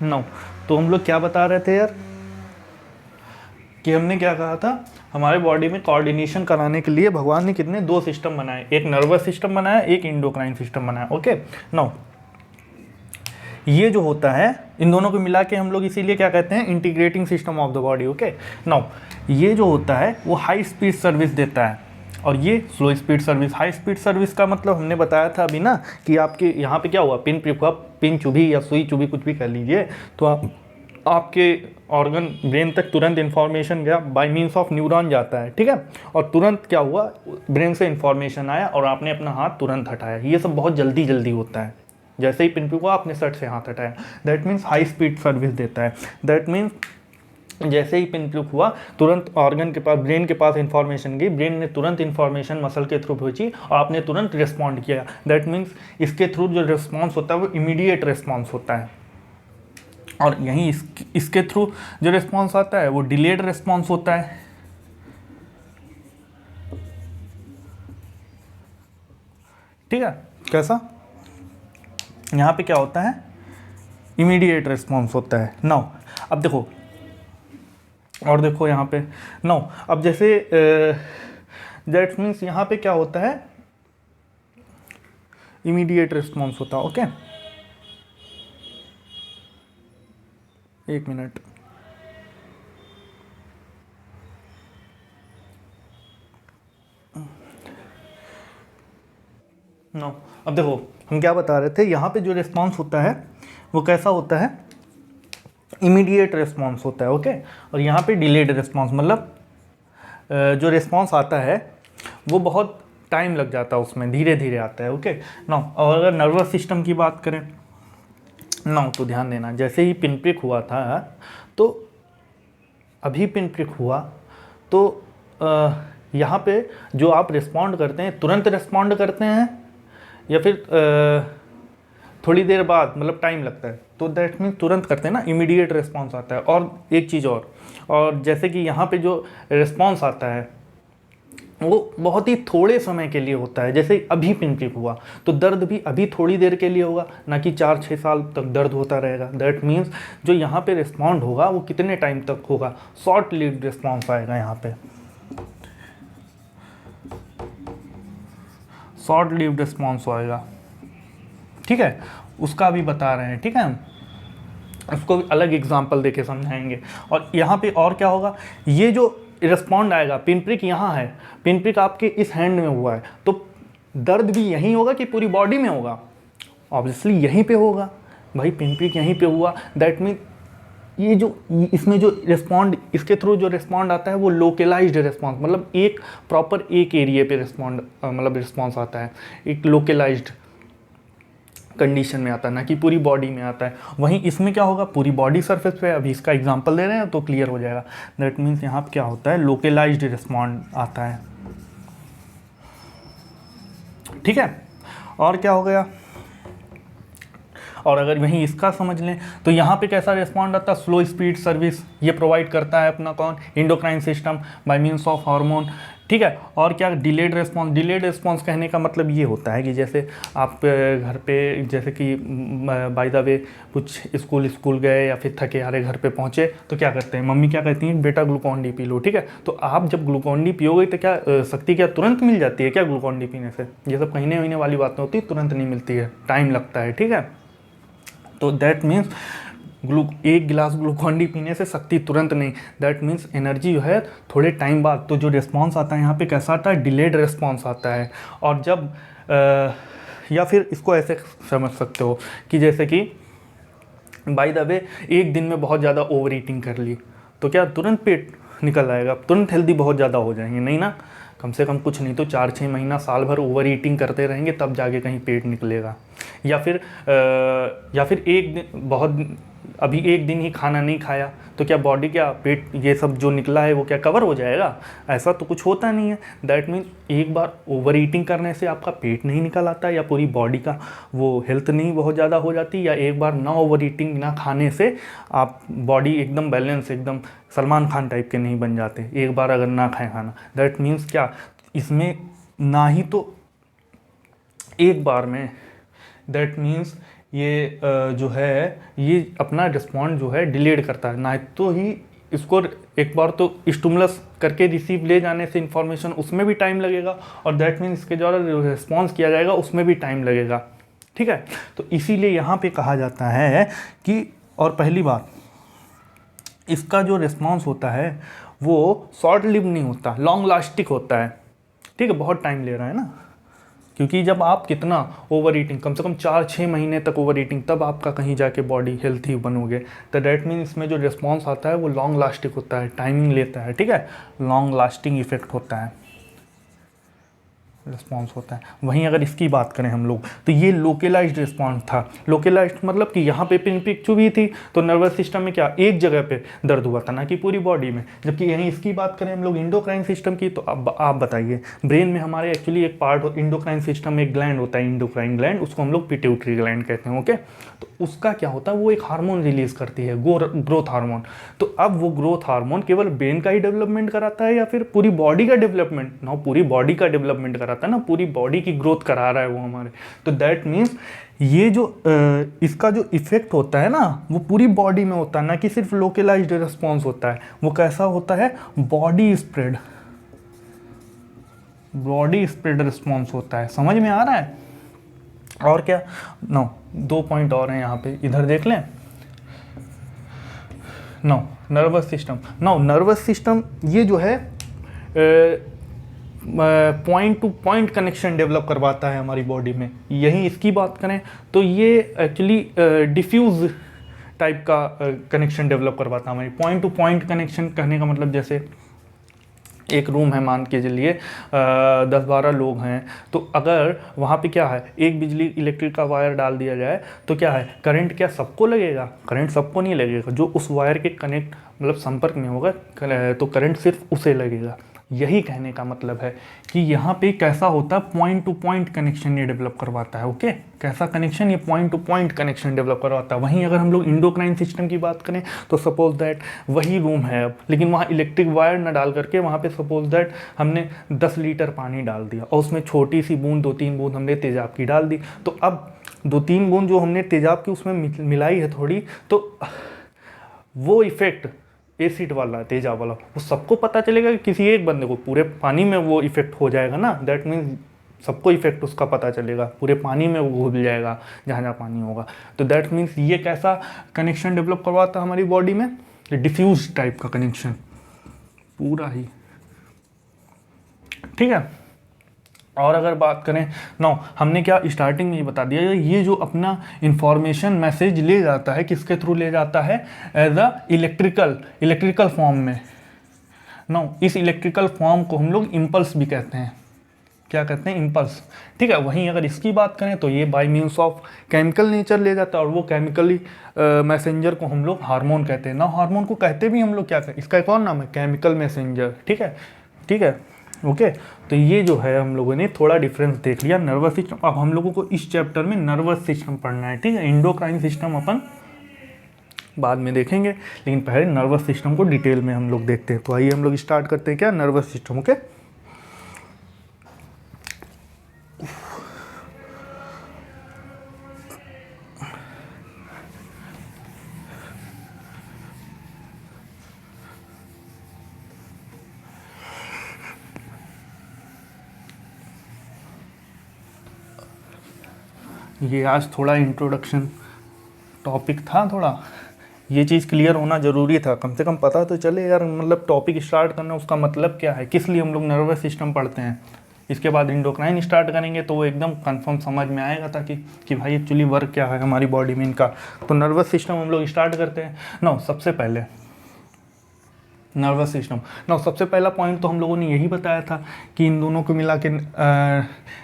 No, तो हम लोग क्या बता रहे थे यार कि हमने क्या कहा था, हमारे बॉडी में कोऑर्डिनेशन कराने के लिए भगवान ने कितने 2 सिस्टम बनाए, एक नर्वस सिस्टम बनाया, एक इंडोक्राइन सिस्टम बनाया। ओके, नो ये जो होता है इन दोनों को मिला के हम लोग इसीलिए क्या कहते हैं, integrating system of the body. Okay, no ये जो होता है वो हाई स्पीड सर्विस देता है और ये slow speed service. High speed service का मतलब हमने बताया था अभी ना कि आपके यहाँ पे क्या हुआ, पिन प्रिक हुआ, पिन चुभी या सुई चुभी, कुछ भी कर लीजिए, तो आपके ऑर्गन ब्रेन तक तुरंत इन्फॉर्मेशन गया, बाय मीन्स ऑफ न्यूरॉन जाता है, ठीक है, और तुरंत क्या हुआ, ब्रेन से इन्फॉर्मेशन आया और आपने अपना हाथ तुरंत हटाया। ये सब बहुत जल्दी जल्दी होता है, जैसे ही पिन प्रिक हुआ आपने सट से हाथ हटाया, that means high speed service देता है। दैट मीन्स जैसे ही पिन प्रिक हुआ तुरंत ऑर्गन के पास, ब्रेन के पास इंफॉर्मेशन गई, ब्रेन ने तुरंत इंफॉर्मेशन मसल के थ्रू भेजी और आपने तुरंत रिस्पॉन्ड किया। दैट मीन्स इसके थ्रू जो रिस्पॉन्स होता है वो इमीडिएट रिस्पॉन्स होता है, और यहीं इसके थ्रू जो रिस्पॉन्स आता है वो डिलेड रिस्पॉन्स होता है। ठीक है, कैसा, यहाँ पे क्या होता है, इमीडिएट रिस्पॉन्स होता है। नाउ अब देखो, और देखो यहाँ पे, नाउ अब जैसे दैट मीन्स यहाँ पे क्या होता है, इमीडिएट रिस्पॉन्स होता है। ओके, एक मिनट, नो अब देखो हम क्या बता रहे थे, यहाँ पे जो रिस्पॉन्स होता है वो कैसा होता है, इमीडिएट रिस्पॉन्स होता है। ओके, और यहाँ पे डिलेड रिस्पॉन्स, मतलब जो रिस्पॉन्स आता है वो बहुत टाइम लग जाता है, उसमें धीरे धीरे आता है। ओके, नो और अगर नर्वस सिस्टम की बात करें नो, तो ध्यान देना, जैसे ही पिन प्रिक हुआ था तो अभी पिन प्रिक हुआ तो यहाँ पे जो आप रिस्पॉन्ड करते हैं, तुरंत रिस्पॉन्ड करते हैं या फिर थोड़ी देर बाद, मतलब टाइम लगता है, तो दैट मीन्स तुरंत करते हैं ना, इमीडिएट रिस्पॉन्स आता है। और एक चीज़ और जैसे कि यहाँ पे जो रिस्पॉन्स आता है वो बहुत ही थोड़े समय के लिए होता है, जैसे अभी पिन प्रिक हुआ तो दर्द भी अभी थोड़ी देर के लिए होगा, ना कि 4-6 साल तक दर्द होता रहेगा। दैट मीन्स जो यहाँ पे रिस्पॉन्ड होगा वो कितने टाइम तक होगा, शॉर्ट लिव्ड रिस्पॉन्स आएगा, यहाँ पे शॉर्ट लिव्ड रिस्पॉन्स आएगा। ठीक है, उसका भी बता रहे हैं, ठीक है, उसको भी अलग एग्जाम्पल देके समझाएंगे। और यहाँ पे और क्या होगा, ये जो रिस्पॉन्ड आएगा, पिन प्रिक यहाँ है, पिन प्रिक आपके इस हैंड में हुआ है, तो दर्द भी यहीं होगा कि पूरी बॉडी में होगा, ऑब्वियसली यहीं पे होगा भाई, पिन प्रिक यहीं पे हुआ। दैट मीन ये जो इसमें जो रिस्पॉन्ड, इसके थ्रू जो रिस्पॉन्ड आता है वो लोकलाइज्ड रिस्पॉन्स, मतलब एक प्रॉपर एक एरिया पे रिस्पॉन्ड, मतलब रिस्पॉन्स आता है, एक लोकलाइज्ड कंडीशन में आता है, ना कि पूरी बॉडी में आता है। वहीं इसमें क्या होगा, पूरी बॉडी सरफेस पे, अभी इसका एग्जांपल दे रहे हैं तो क्लियर हो जाएगा। दैट मीन्स यहाँ पे क्या होता है, लोकलाइज्ड रिस्पॉन्ड आता है। ठीक है, और क्या हो गया, और अगर वहीं इसका समझ लें तो यहाँ पे कैसा रिस्पॉन्ड आता है, स्लो स्पीड सर्विस ये प्रोवाइड करता है अपना कौन, endocrine system by means of hormone. ठीक है, और क्या, डिलेड रिस्पॉन्स। डिलेड रिस्पॉन्स कहने का मतलब ये होता है कि जैसे आप घर पे, जैसे कि बाय द वे कुछ स्कूल गए या फिर थके हारे घर पे पहुँचे तो क्या करते हैं, मम्मी क्या कहती हैं, बेटा ग्लूकॉन डी पी लो। ठीक है, तो आप जब ग्लूकॉन डी पियोगे तो क्या शक्ति क्या तुरंत मिल जाती है क्या ग्लूकॉन डी पीने से? ये सब कहने वहीने वाली बात नहीं होती, तुरंत नहीं मिलती है, टाइम लगता है। ठीक है, तो दैट मीन्स एक गिलास ग्लूकॉन डी पीने से शक्ति तुरंत नहीं, दैट मीन्स एनर्जी जो है थोड़े टाइम बाद। तो जो रिस्पॉन्स आता है यहाँ पे कैसा आता है, डिलेड रिस्पॉन्स आता है। और जब या फिर इसको ऐसे समझ सकते हो कि जैसे कि बाय द वे एक दिन में बहुत ज़्यादा ओवर ईटिंग कर ली तो क्या तुरंत पेट निकल आएगा, तुरंत हेल्दी बहुत ज़्यादा हो जाएंगे? नहीं ना, कम से कम कुछ नहीं तो 4-6 महीना साल भर ओवर ईटिंग करते रहेंगे तब जाके कहीं पेट निकलेगा। या फिर एक दिन बहुत, अभी एक दिन ही खाना नहीं खाया तो क्या बॉडी, क्या पेट, ये सब जो निकला है वो क्या कवर हो जाएगा? ऐसा तो कुछ होता नहीं है। दैट मीन्स एक बार ओवर ईटिंग करने से आपका पेट नहीं निकल आता, या पूरी बॉडी का वो हेल्थ नहीं बहुत ज़्यादा हो जाती, या एक बार ना ओवर ईटिंग ना खाने से आप बॉडी एकदम बैलेंस, एकदम सलमान खान टाइप के नहीं बन जाते एक बार अगर ना खाएं खाना। दैट मीन्स क्या, इसमें ना ही तो एक बार में, दैट मीन्स ये जो है ये अपना रिस्पॉन्ड जो है डिलेड करता है, ना तो ही इसको एक बार तो स्टिमुलस करके रिसीव ले जाने से इंफॉर्मेशन उसमें भी टाइम लगेगा, और दैट मीन्स इसके द्वारा रिस्पॉन्स किया जाएगा उसमें भी टाइम लगेगा, ठीक है। तो इसीलिए यहाँ पे कहा जाता है कि, और पहली बात इसका जो रिस्पॉन्स होता है वो शॉर्ट लिव नहीं होता, लॉन्ग लास्टिक होता है, ठीक है। बहुत टाइम ले रहा है ना, क्योंकि जब आप कितना ओवर ईटिंग, कम से कम 4-6 महीने तक ओवर ईटिंग, तब आपका कहीं जाके बॉडी हेल्थी बनोगे, तो डैट मीन इसमें जो रिस्पॉन्स आता है वो लॉन्ग लास्टिक होता है, टाइमिंग लेता है, ठीक है, लॉन्ग लास्टिंग इफेक्ट होता है, रिस्पॉन्स होता है। वहीं अगर इसकी बात करें हम लोग तो ये लोकलाइज्ड रिस्पॉन्स था। लोकलाइज्ड मतलब कि यहाँ पे पिन पिक चुभी थी तो नर्वस सिस्टम में क्या एक जगह पे दर्द हुआ था, ना कि पूरी बॉडी में। जबकि यहीं इसकी बात करें हम लोग इंडोक्राइन सिस्टम की, तो अब आप बताइए, ब्रेन में हमारे एक्चुअली एक पार्ट इंडोक्राइन सिस्टम में एक ग्लैंड होता है, इंडोक्राइन ग्लैंड, उसको हम लोग पिट्यूटरी ग्लैंड कहते हैं, ओके। तो उसका क्या होता है, वो एक हार्मोन रिलीज करती है, ग्रोथ हार्मोन। तो अब वो ग्रोथ हार्मोन केवल ब्रेन का ही डेवलपमेंट कराता है या फिर पूरी बॉडी का डेवलपमेंट? ना, पूरी बॉडी का डेवलपमेंट कराता है ना, पूरी बॉडी की ग्रोथ करा रहा है वो हमारे। तो दैट मीन्स ये जो इसका जो इफेक्ट होता है ना वो पूरी बॉडी में होता है, ना कि सिर्फ लोकलाइज्ड रिस्पॉन्स होता है। वो कैसा होता है, बॉडी स्प्रेड रिस्पॉन्स होता है। समझ में आ रहा है? और क्या, नो 2 पॉइंट और हैं यहाँ पे, इधर देख लें। नो नर्वस सिस्टम ये जो है point two point connection develop करवाता है हमारी बॉडी में। यहीं इसकी बात करें तो ये एक्चुअली डिफ्यूज टाइप का कनेक्शन डेवलप करवाता है हमारी। पॉइंट टू पॉइंट कनेक्शन कहने का मतलब, जैसे एक रूम है, मान के चलिए 10-12 लोग हैं, तो अगर वहाँ पे क्या है, एक बिजली इलेक्ट्रिक का वायर डाल दिया जाए तो क्या है, करंट क्या सबको लगेगा? करंट सबको नहीं लगेगा, जो उस वायर के कनेक्ट मतलब संपर्क में होगा तो करंट सिर्फ उसे लगेगा। यही कहने का मतलब है कि यहाँ पे कैसा होता है, पॉइंट टू पॉइंट कनेक्शन ये डेवलप करवाता है, ओके। कैसा कनेक्शन, ये point two point connection develop करवाता है। वहीं अगर हम लोग इंडोक्राइन सिस्टम की बात करें तो सपोज दैट वही रूम है अब, लेकिन वहाँ इलेक्ट्रिक वायर ना डाल करके वहाँ पे सपोज दैट हमने 10 लीटर पानी डाल दिया और उसमें छोटी सी बूंद 2-3 बूंद हमने तेजाब की डाल दी। तो अब 2-3 बूंद जो हमने तेजाब की उसमें मिलाई है थोड़ी, तो वो इफेक्ट एसिड वाला, तेजाब वाला, वो सबको पता चलेगा कि किसी एक बंदे को? पूरे पानी में वो इफेक्ट हो जाएगा ना, दैट मीन्स सबको इफेक्ट उसका पता चलेगा, पूरे पानी में वो घुल जाएगा जहाँ जहाँ पानी होगा। तो दैट मीन्स ये कैसा कनेक्शन डेवलप करवाता है हमारी बॉडी में, डिफ्यूज टाइप का कनेक्शन पूरा ही, ठीक है। और अगर बात करें हमने क्या स्टार्टिंग में ही बता दिया, ये जो अपना इंफॉर्मेशन मैसेज ले जाता है, किसके थ्रू ले जाता है, एज अ इलेक्ट्रिकल फॉर्म में। इस इलेक्ट्रिकल फॉर्म को हम लोग इम्पल्स भी कहते हैं। क्या कहते हैं? इम्पल्स, ठीक है। वहीं अगर इसकी बात करें तो ये bye means of chemical nature ले जाता है, और वो केमिकली मैसेंजर को हम लोग हार्मोन कहते हैं। हार्मोन को कहते भी हम लोग क्या कहते हैं, इसका एक और नाम है केमिकल मैसेंजर, ठीक है, ओके। तो ये जो है हम लोगों ने थोड़ा डिफरेंस देख लिया नर्वस सिस्टम। अब हम लोगों को इस चैप्टर में नर्वस सिस्टम पढ़ना है, ठीक है। इंडोक्राइन सिस्टम अपन बाद में देखेंगे, लेकिन पहले नर्वस सिस्टम को डिटेल में हम लोग देखते हैं। तो आइए हम लोग स्टार्ट करते हैं क्या, नर्वस सिस्टम, ओके। ये आज थोड़ा इंट्रोडक्शन टॉपिक था, थोड़ा ये चीज़ क्लियर होना ज़रूरी था, कम से कम पता तो चले यार, मतलब टॉपिक स्टार्ट करना उसका मतलब क्या है, किस लिए हम लोग नर्वस सिस्टम पढ़ते हैं। इसके बाद इंडोक्राइन स्टार्ट करेंगे तो वो एकदम कंफर्म समझ में आएगा था कि भाई एक्चुअली वर्क क्या है हमारी बॉडी में इनका। तो नर्वस सिस्टम हम लोग स्टार्ट करते हैं। सबसे पहले नर्वस सिस्टम, सबसे पहला पॉइंट तो हम लोगों ने यही बताया था कि इन दोनों को मिला के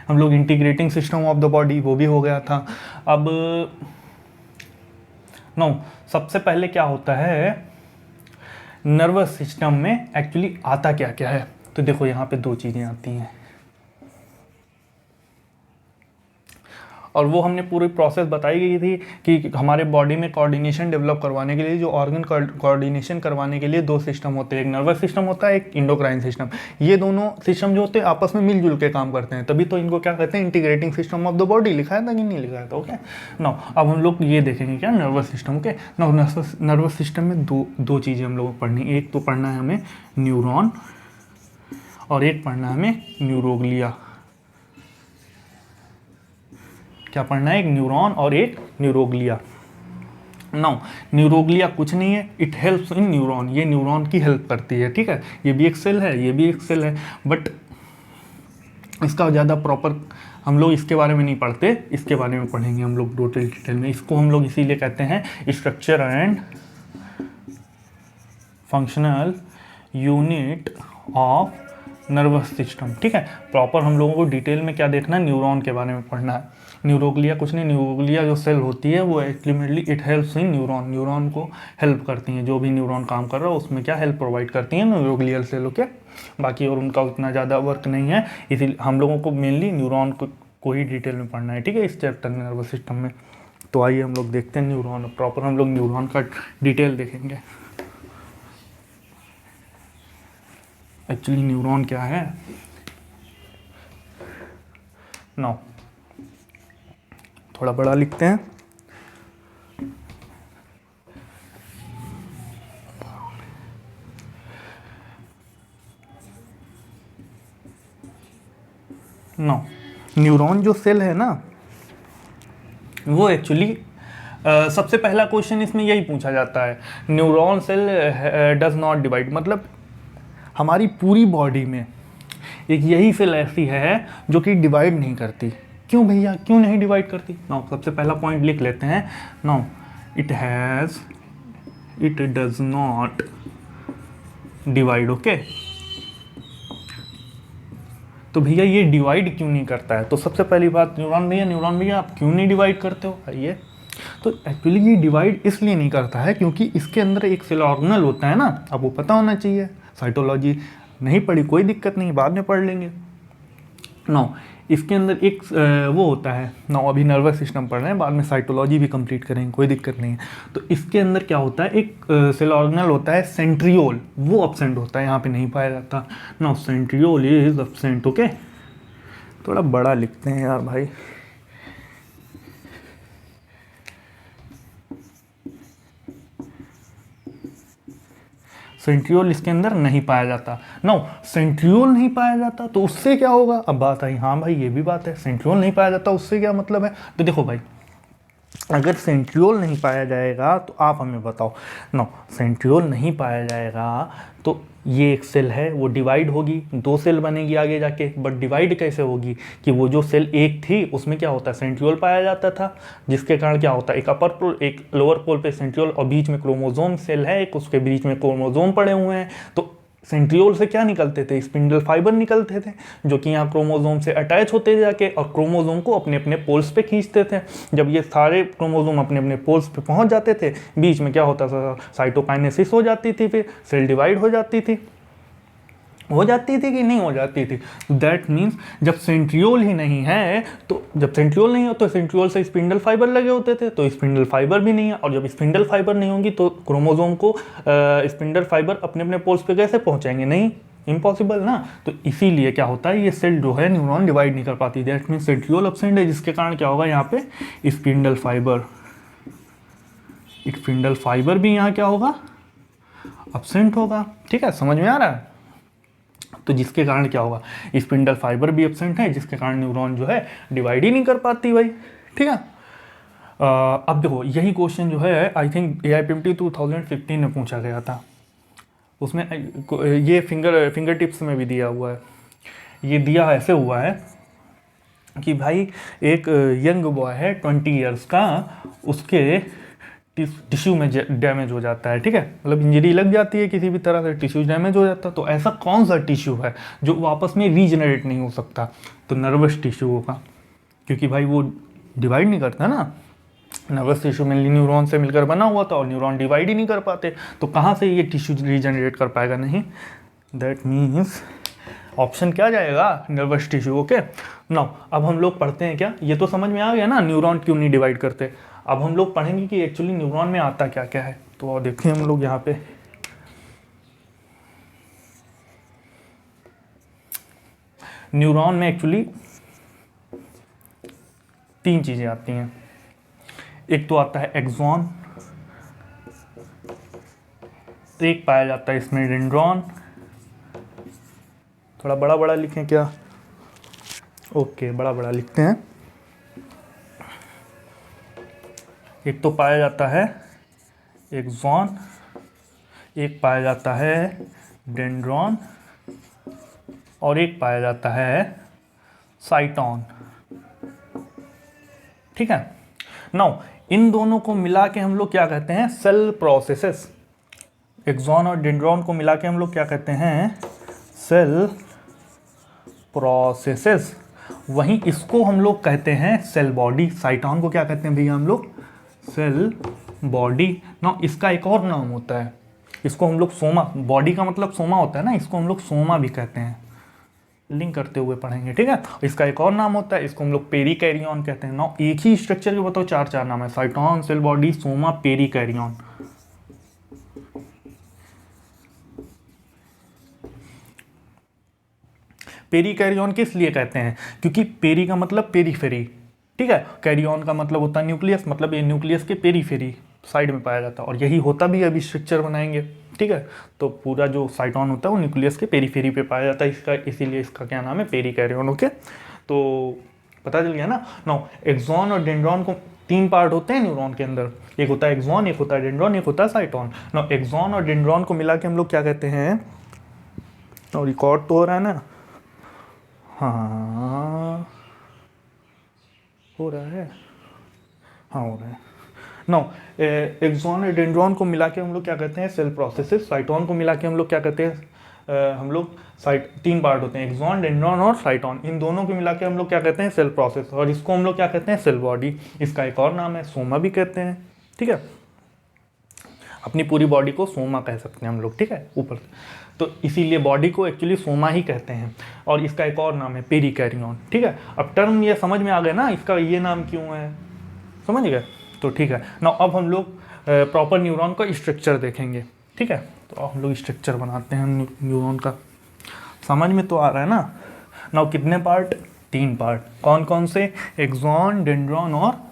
हम लोग integrating system of the body, वो भी हो गया था। अब सबसे पहले क्या होता है नर्वस सिस्टम में, एक्चुअली आता क्या क्या है, तो देखो यहाँ पे 2 चीज़ें आती हैं। और वो हमने पूरी प्रोसेस बताई गई थी कि हमारे बॉडी में कोऑर्डिनेशन डेवलप करवाने के लिए, जो ऑर्गन कोऑर्डिनेशन करवाने के लिए दो सिस्टम होते हैं, एक नर्वस सिस्टम होता है, एक इंडोक्राइन सिस्टम। ये दोनों सिस्टम जो होते हैं आपस में मिलजुल के काम करते हैं, तभी तो इनको क्या कहते हैं, integrating system of the body. लिखा है था कि नहीं लिखा था? ओके नाउ अब हम लोग ये देखेंगे क्या, nervous system. Okay now nervous system में दो चीज़ें हम लोगों को पढ़नी, एक तो पढ़ना है हमें न्यूरॉन और एक पढ़ना है हमें न्यूरोग्लिया। क्या पढ़ना है? एक न्यूरॉन और एक न्यूरोग्लिया। नाउ न्यूरोग्लिया कुछ नहीं है, इट हेल्प्स इन न्यूरॉन, ये न्यूरॉन की हेल्प करती है, ठीक है। ये भी एक सेल है, ये भी एक सेल है, बट इसका ज़्यादा प्रॉपर हम लोग इसके बारे में नहीं पढ़ते, इसके बारे में पढ़ेंगे हम लोग टोटल डिटेल में। इसको हम लोग इसीलिए कहते हैं structure and functional unit of nervous system, ठीक है। प्रॉपर हम लोगों को डिटेल में क्या देखना है, न्यूरॉन के बारे में पढ़ना है। न्यूरोग्लिया कुछ नहीं, न्यूरोग्लिया जो सेल होती है वो ultimately it helps in neuron, neuron को हेल्प करती हैं, जो भी न्यूरॉन काम कर रहा है उसमें क्या हेल्प प्रोवाइड करती हैं न्यूरोग्लियल सेल। ओके बाकी और उनका उतना ज़्यादा वर्क नहीं है, इसीलिए हम लोगों को मेनली न्यूरॉन को ही डिटेल में पढ़ना है, ठीक है, इस चैप्टर नर्वस सिस्टम में। तो आइए हम लोग देखते हैं न्यूरॉन, प्रॉपर हम लोग न्यूरॉन का डिटेल देखेंगे। एक्चुअली न्यूरॉन क्या है, नाउ थोड़ा बड़ा लिखते हैं। नाउ न्यूरॉन जो सेल है ना, वो एक्चुअली सबसे पहला क्वेश्चन इसमें यही पूछा जाता है, neuron cell does not divide, मतलब हमारी पूरी बॉडी में एक यही सेल ऐसी है जो कि डिवाइड नहीं करती। क्यों भैया, क्यों नहीं डिवाइड करती? नाउ सबसे पहला पॉइंट लिख लेते हैं। Now it does not divide. Okay तो भैया ये डिवाइड क्यों नहीं करता है? तो सबसे पहली बात, न्यूरॉन भैया आप क्यों नहीं डिवाइड करते हो? आइए, तो एक्चुअली ये डिवाइड इसलिए नहीं करता है क्योंकि इसके अंदर एक सेल ऑर्गेनल होता है ना, अब वो पता होना चाहिए। साइटोलॉजी नहीं पढ़ी कोई दिक्कत नहीं, बाद में पढ़ लेंगे। नो इसके अंदर एक वो होता है, नो अभी नर्वस सिस्टम पढ़ रहे हैं, बाद में साइटोलॉजी भी कंप्लीट करेंगे, कोई दिक्कत नहीं है। तो इसके अंदर क्या होता है, एक सेल ऑर्गेनल होता है सेंट्रियोल, वो अब्सेंट होता है, यहाँ पे नहीं पाया जाता। No centriole is absent. Okay थोड़ा बड़ा लिखते हैं यार भाई। सेंट्रियोल इसके अंदर नहीं पाया जाता। नो सेंट्रियोल नहीं पाया जाता तो उससे क्या होगा? अब बात आई, हाँ भाई ये भी बात है, सेंट्रियोल नहीं पाया जाता उससे क्या मतलब है? तो देखो भाई, अगर सेंट्रियोल नहीं पाया जाएगा तो आप हमें बताओ। नो सेंट्रियोल नहीं पाया जाएगा तो ये एक सेल है वो डिवाइड होगी, दो सेल बनेगी आगे जाके, बट डिवाइड कैसे होगी कि वो जो सेल एक थी उसमें क्या होता है, सेंट्रियोल पाया जाता था, जिसके कारण क्या होता है, एक अपर पोल एक लोअर पोल पे सेंट्रियोल और बीच में क्रोमोजोम सेल है एक, उसके बीच में क्रोमोजोम पड़े हुए हैं। तो सेंट्रियोल से क्या निकलते थे, स्पिंडल फाइबर निकलते थे, जो कि यहाँ क्रोमोजोम से अटैच होते जाके और क्रोमोजोम को अपने अपने पोल्स पे खींचते थे। जब ये सारे क्रोमोजोम अपने अपने पोल्स पे पहुँच जाते थे, बीच में क्या होता था, साइटोकाइनेसिस हो जाती थी, फिर सेल डिवाइड हो जाती थी कि नहीं हो जाती थी। दैट मीन्स जब सेंट्रियोल ही नहीं है, तो जब सेंट्रियोल नहीं हो तो सेंट्रियोल से स्पिंडल फाइबर लगे होते थे, तो स्पिंडल फाइबर भी नहीं है, और जब स्पिंडल फाइबर नहीं होंगी तो क्रोमोजोम को स्पिंडल फाइबर अपने अपने पोल्स पे कैसे पहुंचाएंगे? नहीं, इम्पॉसिबल ना। तो इसीलिए क्या होता है, ये सेल जो है न्यूरॉन डिवाइड नहीं कर पाती। दैट मीन्स सेंट्रियोल एब्सेंट है, जिसके कारण क्या होगा, यहाँ पे स्पिंडल फाइबर भी यहाँ क्या होगा, एब्सेंट होगा। ठीक है, समझ में आ रहा है? तो जिसके कारण क्या होगा, स्पिंडल फाइबर भी एब्सेंट है, जिसके कारण न्यूरॉन जो है डिवाइड ही नहीं कर पाती भाई। ठीक है, अब देखो यही क्वेश्चन जो है आई थिंक AIPMT 2015 में पूछा गया था, उसमें ये फिंगर टिप्स में भी दिया हुआ है। ये दिया ऐसे हुआ है कि भाई एक यंग बॉय है 20 ईयर्स का, उसके टिश्यू में डैमेज हो जाता है। ठीक है, मतलब इंजरी लग जाती है किसी भी तरह से, टिश्यू डैमेज हो जाता है। तो ऐसा कौन सा टिश्यू है जो वापस में रीजनरेट नहीं हो सकता? तो नर्वस टिश्यू होगा, क्योंकि भाई वो डिवाइड नहीं करता ना। नर्वस टिश्यू में न्यूरॉन से मिलकर बना हुआ था और न्यूरॉन डिवाइड ही नहीं कर पाते, तो कहाँ से ये टिश्यू रीजनरेट कर पाएगा? नहीं। दैट मीन्स ऑप्शन क्या जाएगा, नर्वस टिश्यू। ओके नाउ अब हम लोग पढ़ते हैं क्या, ये तो समझ में आ गया ना न्यूरॉन क्यों नहीं डिवाइड करते। अब हम लोग पढ़ेंगे कि एक्चुअली न्यूरॉन में आता क्या क्या है। तो देखिए हम लोग यहाँ पे न्यूरॉन में एक्चुअली 3 चीज़ें आती हैं। एक तो आता है एक्सॉन, एक पाया जाता है इसमें डेंड्रॉन। थोड़ा बड़ा बड़ा लिखें क्या, ओके बड़ा बड़ा लिखते हैं। एक तो पाया जाता है एक्सॉन, एक पाया जाता है डेंड्रॉन और एक पाया जाता है साइटोन। ठीक है नाउ इन दोनों को मिला के हम लोग क्या कहते हैं, सेल प्रोसेसेस। एक्सॉन और डेंड्रॉन को मिला के हम लोग क्या कहते हैं, सेल प्रोसेसेस। वहीं इसको हम लोग कहते हैं सेल बॉडी। साइटोन को क्या कहते हैं भैया हम लोग, सेल बॉडी। ना इसका एक और नाम होता है, इसको हम लोग सोमा, बॉडी का मतलब सोमा होता है ना, इसको हम लोग सोमा भी कहते हैं, लिंक करते हुए पढ़ेंगे। ठीक है इसका एक और नाम होता है, इसको हम लोग पेरिकैरियन कहते हैं। ना एक ही स्ट्रक्चर के बताओ 4 नाम है, साइटोन, सेल बॉडी, सोमा, पेरिकैरियन। पेरिकैरियन किस लिए कहते हैं, क्योंकि पेरी का मतलब पेरीफेरी, ठीक है, कैरियन का मतलब होता है न्यूक्लियस, मतलब ये न्यूक्लियस के पेरीफेरी साइड में पाया जाता है, और यही होता भी है, अभी स्ट्रक्चर बनाएंगे। ठीक है तो पूरा जो साइटोन होता है वो न्यूक्लियस के पेरीफेरी पे पाया जाता है, इसका इसीलिए इसका क्या नाम है, पेरिकैरियन। ओके तो पता चल गया ना। नाउ एक्सॉन और डेंड्रॉन को 3 पार्ट होते हैं न्यूरॉन के अंदर, एक होता है एक्सॉन, एक होता है डेंड्रॉन, एक होता है साइटोन। नाउ एक्सॉन और डेंड्रॉन को मिला के हम लोग क्या कहते हैं, और रिकॉर्ड तो हो रहा है ना, हाँ हो रहा है, हाँ हो रहा है। नो एक्सॉन और डेंड्रॉन को मिला के हम लोग क्या कहते हैं, सेल प्रोसेसेस। साइटोन को मिला के हम लोग क्या कहते हैं, हम लोग साइट 3 पार्ट होते हैं, एक्सॉन, डेंड्रॉन और साइटोन। इन दोनों को मिला के हम लोग क्या कहते हैं, सेल प्रोसेस, और इसको हम लोग क्या कहते हैं, सेल बॉडी। इसका एक और नाम है, सोमा भी कहते हैं। ठीक है अपनी पूरी बॉडी को सोमा कह सकते हैं हम लोग। ठीक है ऊपर तो इसीलिए बॉडी को एक्चुअली सोमा ही कहते हैं, और इसका एक और नाम है पेरिकैरियन। ठीक है अब टर्म ये समझ में आ गया ना, इसका ये नाम क्यों है, समझ गए। तो ठीक है ना अब हम लोग प्रॉपर न्यूरॉन का स्ट्रक्चर देखेंगे। ठीक है तो अब हम लोग स्ट्रक्चर बनाते हैं न्यूरॉन का, समझ में तो आ रहा है ना। नाउ कितने पार्ट, 3 पार्ट, कौन कौन से, एक्सॉन, डेंड्रॉन और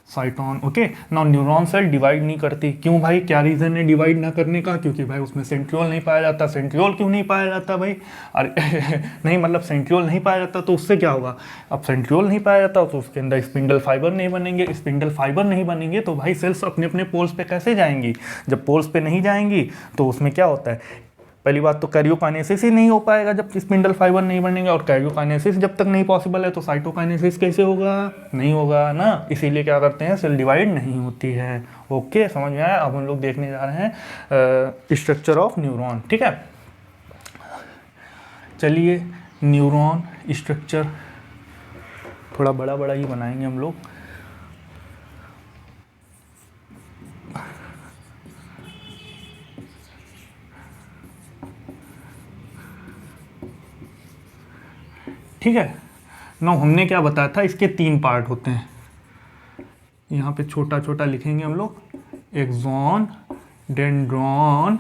cyton. Okay now neuron cell divide नहीं करती, क्यों भाई, क्या रीज़न है डिवाइड ना करने का, क्योंकि भाई उसमें सेंट्रियोल नहीं पाया जाता। सेंट्रियोल क्यों नहीं पाया जाता भाई, अरे नहीं मतलब सेंट्रियोल नहीं पाया जाता तो उससे क्या होगा, अब सेंट्रियोल नहीं पाया जाता तो उसके अंदर स्पिंडल फाइबर नहीं बनेंगे, स्पिंडल फाइबर नहीं बनेंगे तो भाई सेल्स अपने अपने पोल्स पे कैसे जाएंगी, जब पोल्स पे नहीं जाएंगी तो उसमें क्या होता है, पहली बात तो कैरियोकाइनेसिस ही नहीं हो पाएगा जब स्पिंडल फाइबर नहीं बनेंगे, और कैरियोकाइनेसिस जब तक नहीं पॉसिबल है तो साइटोकाइनेसिस कैसे होगा, नहीं होगा ना। इसीलिए क्या करते हैं, सेल डिवाइड नहीं होती है। ओके समझ में आया। अब हम लोग देखने जा रहे हैं स्ट्रक्चर ऑफ न्यूरॉन। ठीक है चलिए न्यूरॉन स्ट्रक्चर थोड़ा बड़ा बड़ा ही बनाएंगे हम लोग। ठीक है नो हमने क्या बताया था, इसके 3 पार्ट होते हैं, यहाँ पे छोटा छोटा लिखेंगे हम लोग, एक्सॉन, डेंड्रॉन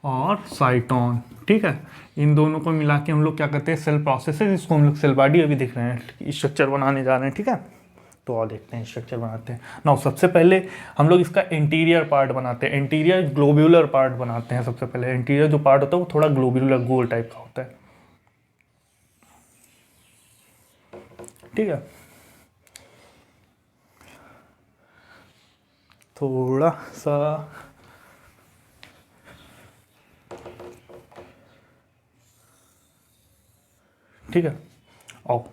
और साइटोन। ठीक है इन दोनों को मिला के हम लोग क्या कहते हैं, सेल प्रोसेसेस। इसको हम लोग सेल बॉडी अभी देख रहे हैं, स्ट्रक्चर बनाने जा रहे हैं। ठीक है तो और देखते हैं स्ट्रक्चर बनाते हैं ना। सबसे पहले हम लोग इसका इंटीरियर पार्ट बनाते हैं, इंटीरियर ग्लोब्यूलर पार्ट बनाते हैं। सबसे पहले इंटीरियर जो पार्ट होता है वो थोड़ा ग्लोब्यूलर गोल टाइप का होता है। ठीक है थोड़ा सा ठीक है आओ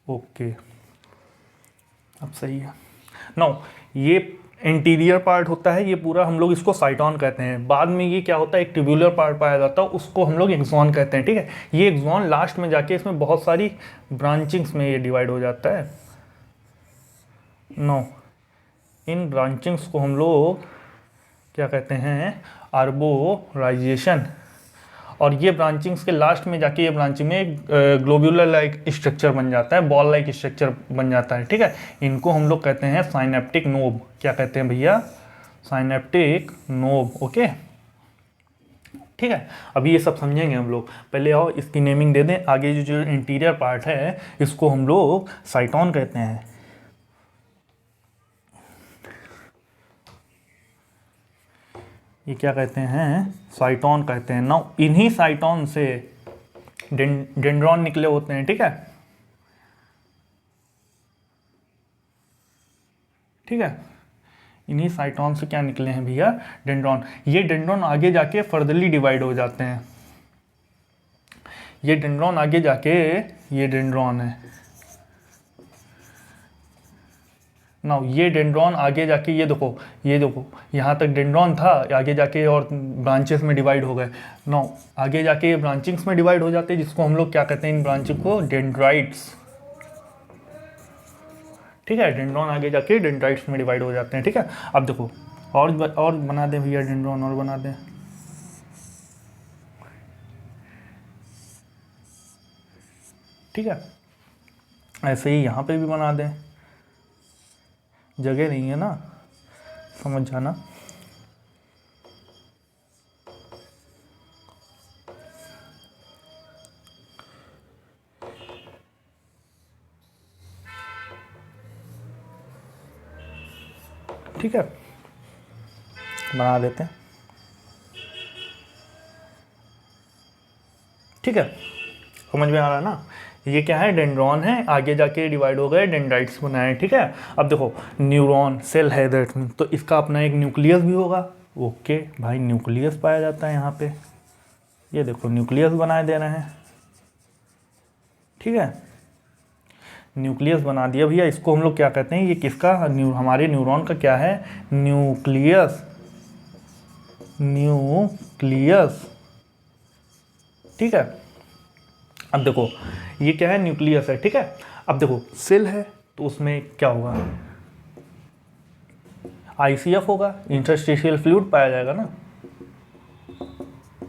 ओके अब सही है। नाउ ये इंटीरियर पार्ट होता है, ये पूरा हम लोग इसको साइटोन कहते हैं। बाद में ये क्या होता है, एक ट्यूबुलर पार्ट पाया जाता है, उसको हम लोग एक्सॉन कहते हैं। ठीक है ये एक्सॉन लास्ट में जाके इसमें बहुत सारी ब्रांचिंग्स में ये डिवाइड हो जाता है। नो इन ब्रांचिंग्स को हम लोग क्या कहते हैं, आर्बोराइजेशन, और ये ब्रांचिंग्स के लास्ट में जाके ये ब्रांचिंग में एक ग्लोब्यूलर लाइक स्ट्रक्चर बन जाता है, बॉल लाइक स्ट्रक्चर बन जाता है, ठीक है। इनको हम लोग कहते हैं साइनेप्टिक नोब। क्या कहते हैं भैया? साइनेप्टिक नोब, ओके, ठीक है। अभी ये सब समझेंगे हम लोग, पहले आओ इसकी नेमिंग दे दें। आगे जो इंटीरियर पार्ट है इसको हम लोग साइटोन कहते हैं। ये क्या कहते हैं? साइटोन कहते हैं। नाउ इन्हीं साइटोन से डेंड्रॉन निकले होते हैं, ठीक है, ठीक है। इन्हीं साइटोन से क्या निकले हैं भैया? डेंड्रॉन। ये डेंड्रॉन आगे जाके फर्दरली डिवाइड हो जाते हैं। ये डेंड्रॉन आगे जाके, ये डेंड्रॉन है ना, ये डेंड्रॉन आगे जाके ये देखो यहाँ तक डेंड्रॉन था, आगे जाके और ब्रांचेस में डिवाइड हो गए ना, आगे जाके ये ब्रांचिंग्स में डिवाइड हो जाते हैं, जिसको हम लोग क्या कहते हैं? इन ब्रांचिंग को डेंड्राइट्स, ठीक है। डेंड्रॉन आगे जाके डेंड्राइट्स में डिवाइड हो जाते हैं, ठीक है। अब देखो और बना दें भैया, डेंड्रॉन और बना दें, ठीक है। ऐसे ही यहाँ पे भी बना दें, जगह नहीं है ना, समझ जाना। ठीक है, बना देते हैं, ठीक है। समझ में आ रहा है ना? ये क्या है? डेंड्रॉन है, आगे जाके डिवाइड हो गए, डेंड्राइट्स बनाए, ठीक है। अब देखो न्यूरॉन सेल है दैट, तो इसका अपना एक न्यूक्लियस भी होगा। ओके भाई, न्यूक्लियस पाया जाता है यहाँ पे, ये देखो न्यूक्लियस बनाए दे रहे हैं, ठीक है। न्यूक्लियस बना दिया भैया। इसको हम लोग क्या कहते हैं? ये किसका? हमारे न्यूरॉन का क्या है? न्यूक्लियस, न्यूक्लियस, ठीक है। अब देखो ये क्या है? न्यूक्लियस है, ठीक है। अब देखो सेल है तो उसमें क्या होगा? आईसीएफ होगा, इंटरस्टिशियल फ्लूइड पाया जाएगा ना,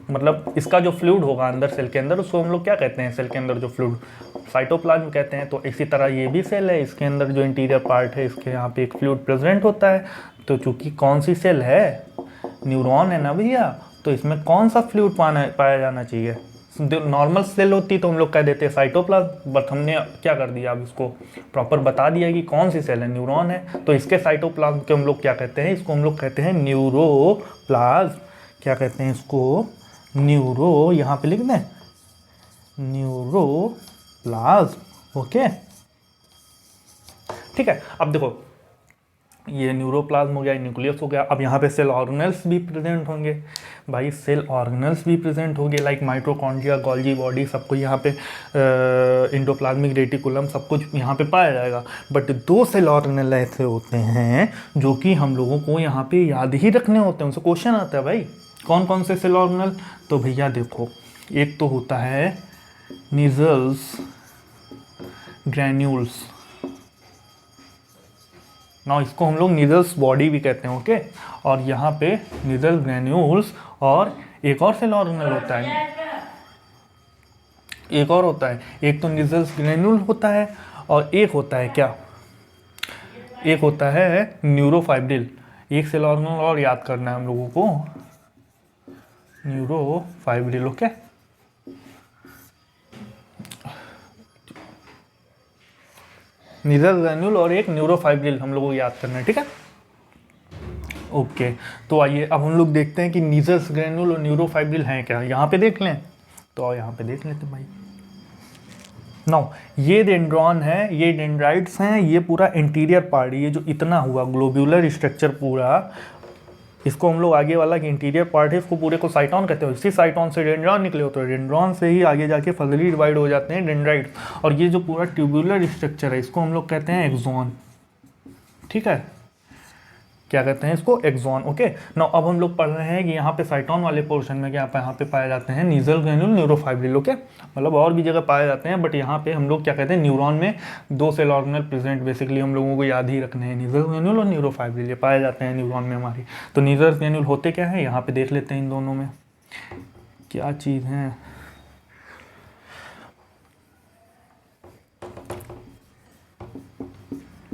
मतलब इसका जो फ्लूइड होगा अंदर सेल के अंदर, उसको हम लोग क्या कहते हैं? सेल के अंदर जो फ्लूइड, साइटोप्लाज्म कहते हैं। तो इसी तरह ये भी सेल है, इसके अंदर जो इंटीरियर पार्ट है इसके यहाँ पे एक फ्लूइड प्रेजेंट होता है। तो चूंकि कौन सी सेल है? न्यूरॉन है ना भैया, तो इसमें कौन सा फ्लूइड पाया जाना चाहिए? नॉर्मल सेल होती तो हम लोग कह देते साइटोप्लाज्म, बट हमने क्या कर दिया, अब इसको प्रॉपर बता दिया कि कौन सी सेल है, न्यूरॉन है। तो इसके साइटोप्लाज्म के हम लोग क्या कहते हैं? इसको हम लोग कहते हैं न्यूरोप्लाज्म। क्या कहते हैं इसको? न्यूरो, यहाँ पे लिख दें न्यूरोप्लाज्म, ओके, ठीक है। अब देखो ये न्यूरोप्लाज्म हो गया, न्यूक्लियस हो गया। अब यहाँ पे सेल ऑर्गेनेल्स भी प्रेजेंट होंगे भाई, सेल ऑर्गेनेल्स भी प्रेजेंट होंगे, लाइक माइटोकॉन्ड्रिया, गोल्गी बॉडी, सबको यहाँ पे इंडोप्लाज्मिक रेटिकुलम, सब कुछ यहाँ पे पाया जाएगा। बट दो सेल ऑर्गेनेल ऐसे होते हैं जो कि हम लोगों को यहाँ पे याद ही रखने होते हैं, उनसे क्वेश्चन आता है भाई, कौन कौन से सेल ऑर्गेनेल? तो भैया देखो, एक तो होता है निजल्स ग्रैन्यूल्स, ना इसको हम लोग निजल्स बॉडी भी कहते हैं, ओके। और यहाँ पे निजल्स ग्रैन्यूल्स, और एक और सेल ऑर्गेनेल होता है, एक और होता है, एक तो निजल्स ग्रैन्यूल होता है, और एक होता है क्या? एक होता है न्यूरोफाइब्रिल। एक सेल ऑर्गेनेल और याद करना है हम लोगों को, न्यूरोफाइब्रिल, ओके। निजल ग्रैन्यूल और एक न्यूरोफाइब्रिल हम लोगों को याद करना है, ठीक है, ओके। तो आइए अब हम लोग देखते हैं कि निजल्स ग्रैन्यूल और न्यूरोफाइब्रिल हैं क्या। यहाँ पे देख लें, तो यहाँ पे देख लेते भाई। नाउ ये डेंड्रॉन है, ये डेंड्राइट्स हैं, ये पूरा इंटीरियर पार्ट, ये जो इतना हुआ ग्लोब्यूलर स्ट्रक्चर पूरा, इसको हम लोग आगे वाला कि इंटीरियर पार्ट है, इसको पूरे को साइटोन कहते हैं। इसी साइटोन से डेंड्रॉन निकले होते हैं, डेंड्रॉन से ही आगे जाके फर्दरली डिवाइड हो जाते हैं डेंड्राइट्स। और ये जो पूरा ट्यूबुलर स्ट्रक्चर है इसको हम लोग कहते हैं एक्सॉन, ठीक है, क्या कहते हैं इसको, एक्सॉन। ओके, नाउ अब हम लोग पढ़ रहे हैं कि यहाँ पे साइटोन वाले पोर्शन में क्या यहाँ पे पाए जाते हैं नीजल ग्रेन्यूल न्यूरोफाइब्रिल। ओके, मतलब और भी जगह पाए जाते हैं, बट यहाँ पे हम लोग क्या कहते हैं न्यूरॉन में 2 सेल ऑर्गेनल प्रेजेंट बेसिकली हम लोगों को याद ही रखने हैं, नीजल ग्रेन्यूल और न्यूरोफाइब्रिल ये पाए जाते हैं न्यूरॉन में हमारी। तो नीजल ग्रेन्यूल होते क्या है यहाँ पे देख लेते हैं, इन दोनों में क्या चीज़ है।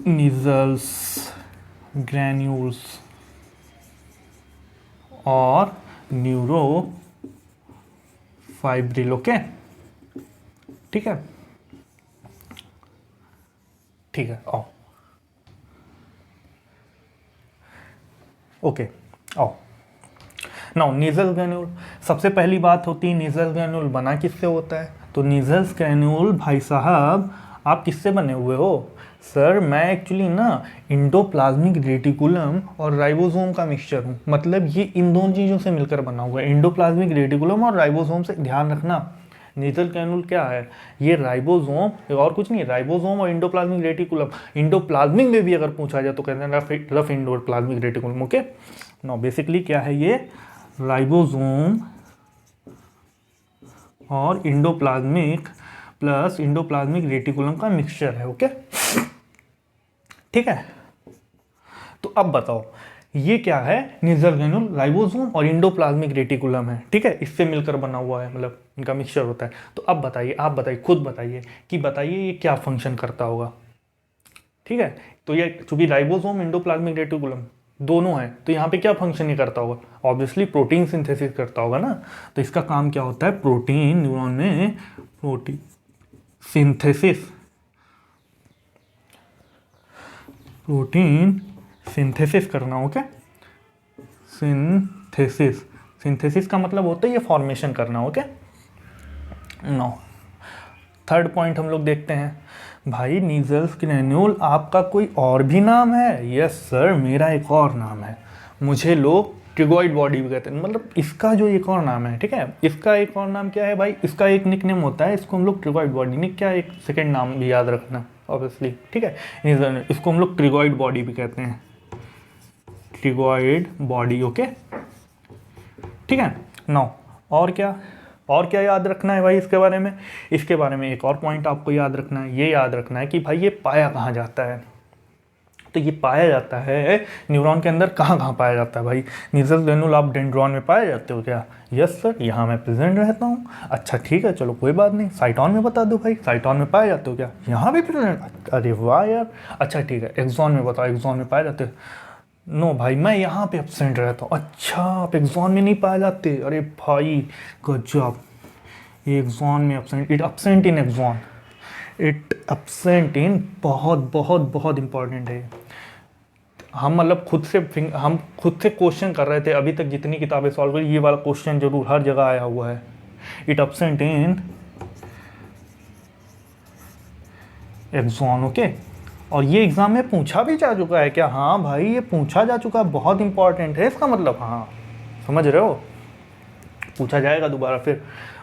नीजल्स ग्रैन्यूल्स और न्यूरोफाइब्रिल। ओके, ठीक है, ठीक है, आओ। ओके, आओ। नाउ नीजल ग्रैन्यूल, सबसे पहली बात होती है नीजल ग्रैन्यूल बना किससे होता है। तो नीजल ग्रैन्यूल भाई साहब आप किससे बने हुए हो। सर मैं एक्चुअली ना इंडोप्लाज्मिक रेटिकुलम और राइबोसोम का मिक्सचर हूँ, मतलब ये इन दोनों चीज़ों से मिलकर बना हुआ है, इंडोप्लाज्मिक रेटिकुलम और राइबोसोम से। ध्यान रखना नीजल ग्रैन्यूल क्या है, ये राइबोसोम और कुछ नहीं, राइबोसोम और इंडोप्लाज्मिक रेटिकुलम। इंडोप्लाज्मिक में भी अगर पूछा जाए तो कहते हैं rough endoplasmic reticulum. Okay, no basically क्या है ये, राइबोसोम और इंडोप्लाज्मिक प्लस इंडोप्लाज्मिक रेटिकुलम का मिक्सचर है। ओके, ठीक है। तो अब बताओ ये क्या है, नीजल ग्रैन्यूल राइबोसोम और इंडोप्लाज्मिक रेटिकुलम है, ठीक है, इससे मिलकर बना हुआ है, मतलब इनका मिक्सचर होता है। तो अब बताइए, आप बताइए, खुद बताइए कि बताइए ये क्या फंक्शन करता होगा, ठीक है। तो ये चूंकि राइबोसोम इंडोप्लाज्मिक रेटिकुलम दोनों है, तो यहाँ पे क्या फंक्शन ही करता होगा, ऑब्वियसली प्रोटीन सिंथेसिस करता होगा ना। तो इसका काम क्या होता है, प्रोटीन, न्यूरॉन में प्रोटीन सिंथेसिस, प्रोटीन सिंथेसिस करना। ओके, सिंथेसिस, सिंथेसिस का मतलब होता है ये फॉर्मेशन करना। ओके, नो थर्ड पॉइंट हम लोग देखते हैं, भाई नीजल्स ग्रैन्यूल आपका कोई और भी नाम है। यस सर, मेरा एक और नाम है, मुझे लोग ट्रिगॉइड बॉडी भी कहते हैं, मतलब इसका जो एक और नाम है, ठीक है। इसका एक और नाम क्या है भाई, इसका एक निकनेम होता है, इसको हम लोग ट्रिगॉइड बॉडी, निक क्या एक सेकेंड नाम भी याद रखना ऑब्वियसली, ठीक है। इसको हम लोग ट्रिगॉइड बॉडी भी कहते हैं, ट्रिगॉइड बॉडी। ओके, ठीक है। नाउ और क्या याद रखना है भाई इसके बारे में, इसके बारे में एक और पॉइंट आपको याद रखना है, ये याद रखना है कि भाई ये पाया कहाँ जाता है। तो ये पाया जाता है न्यूरॉन के अंदर, कहाँ पाया जाता है भाई। नीजल ग्रैन्यूल आप डेंड्रॉन में पाए जाते हो क्या। यस सर, यहाँ मैं प्रेजेंट रहता हूँ। अच्छा ठीक है, चलो कोई बात नहीं, साइटोन में बता दो भाई, साइटोन में पाए जाते हो क्या, यहाँ भी प्रेजेंट। अरे वाह यार, अच्छा ठीक है, एक्सॉन में बताओ, एक्सॉन में पाए जाते हो। नो भाई, मैं यहाँ पे एब्सेंट रहता हूँ। अच्छा, आप एक्सॉन में नहीं पाए जाते, अरे भाई गजब, ये एक्सॉन में absent, it absent in axon, it absent in, बहुत बहुत बहुत इंपॉर्टेंट है। हम मतलब खुद से क्वेश्चन कर रहे थे अभी तक, जितनी किताबें सॉल्व करी, ये वाला क्वेश्चन जरूर हर जगह आया हुआ है, it absent in axon. Okay, और ये एग्जाम में पूछा भी जा चुका है क्या। हाँ भाई, ये पूछा जा चुका है, बहुत इंपॉर्टेंट है इसका मतलब, हाँ समझ रहे हो, पूछा जाएगा दोबारा फिर।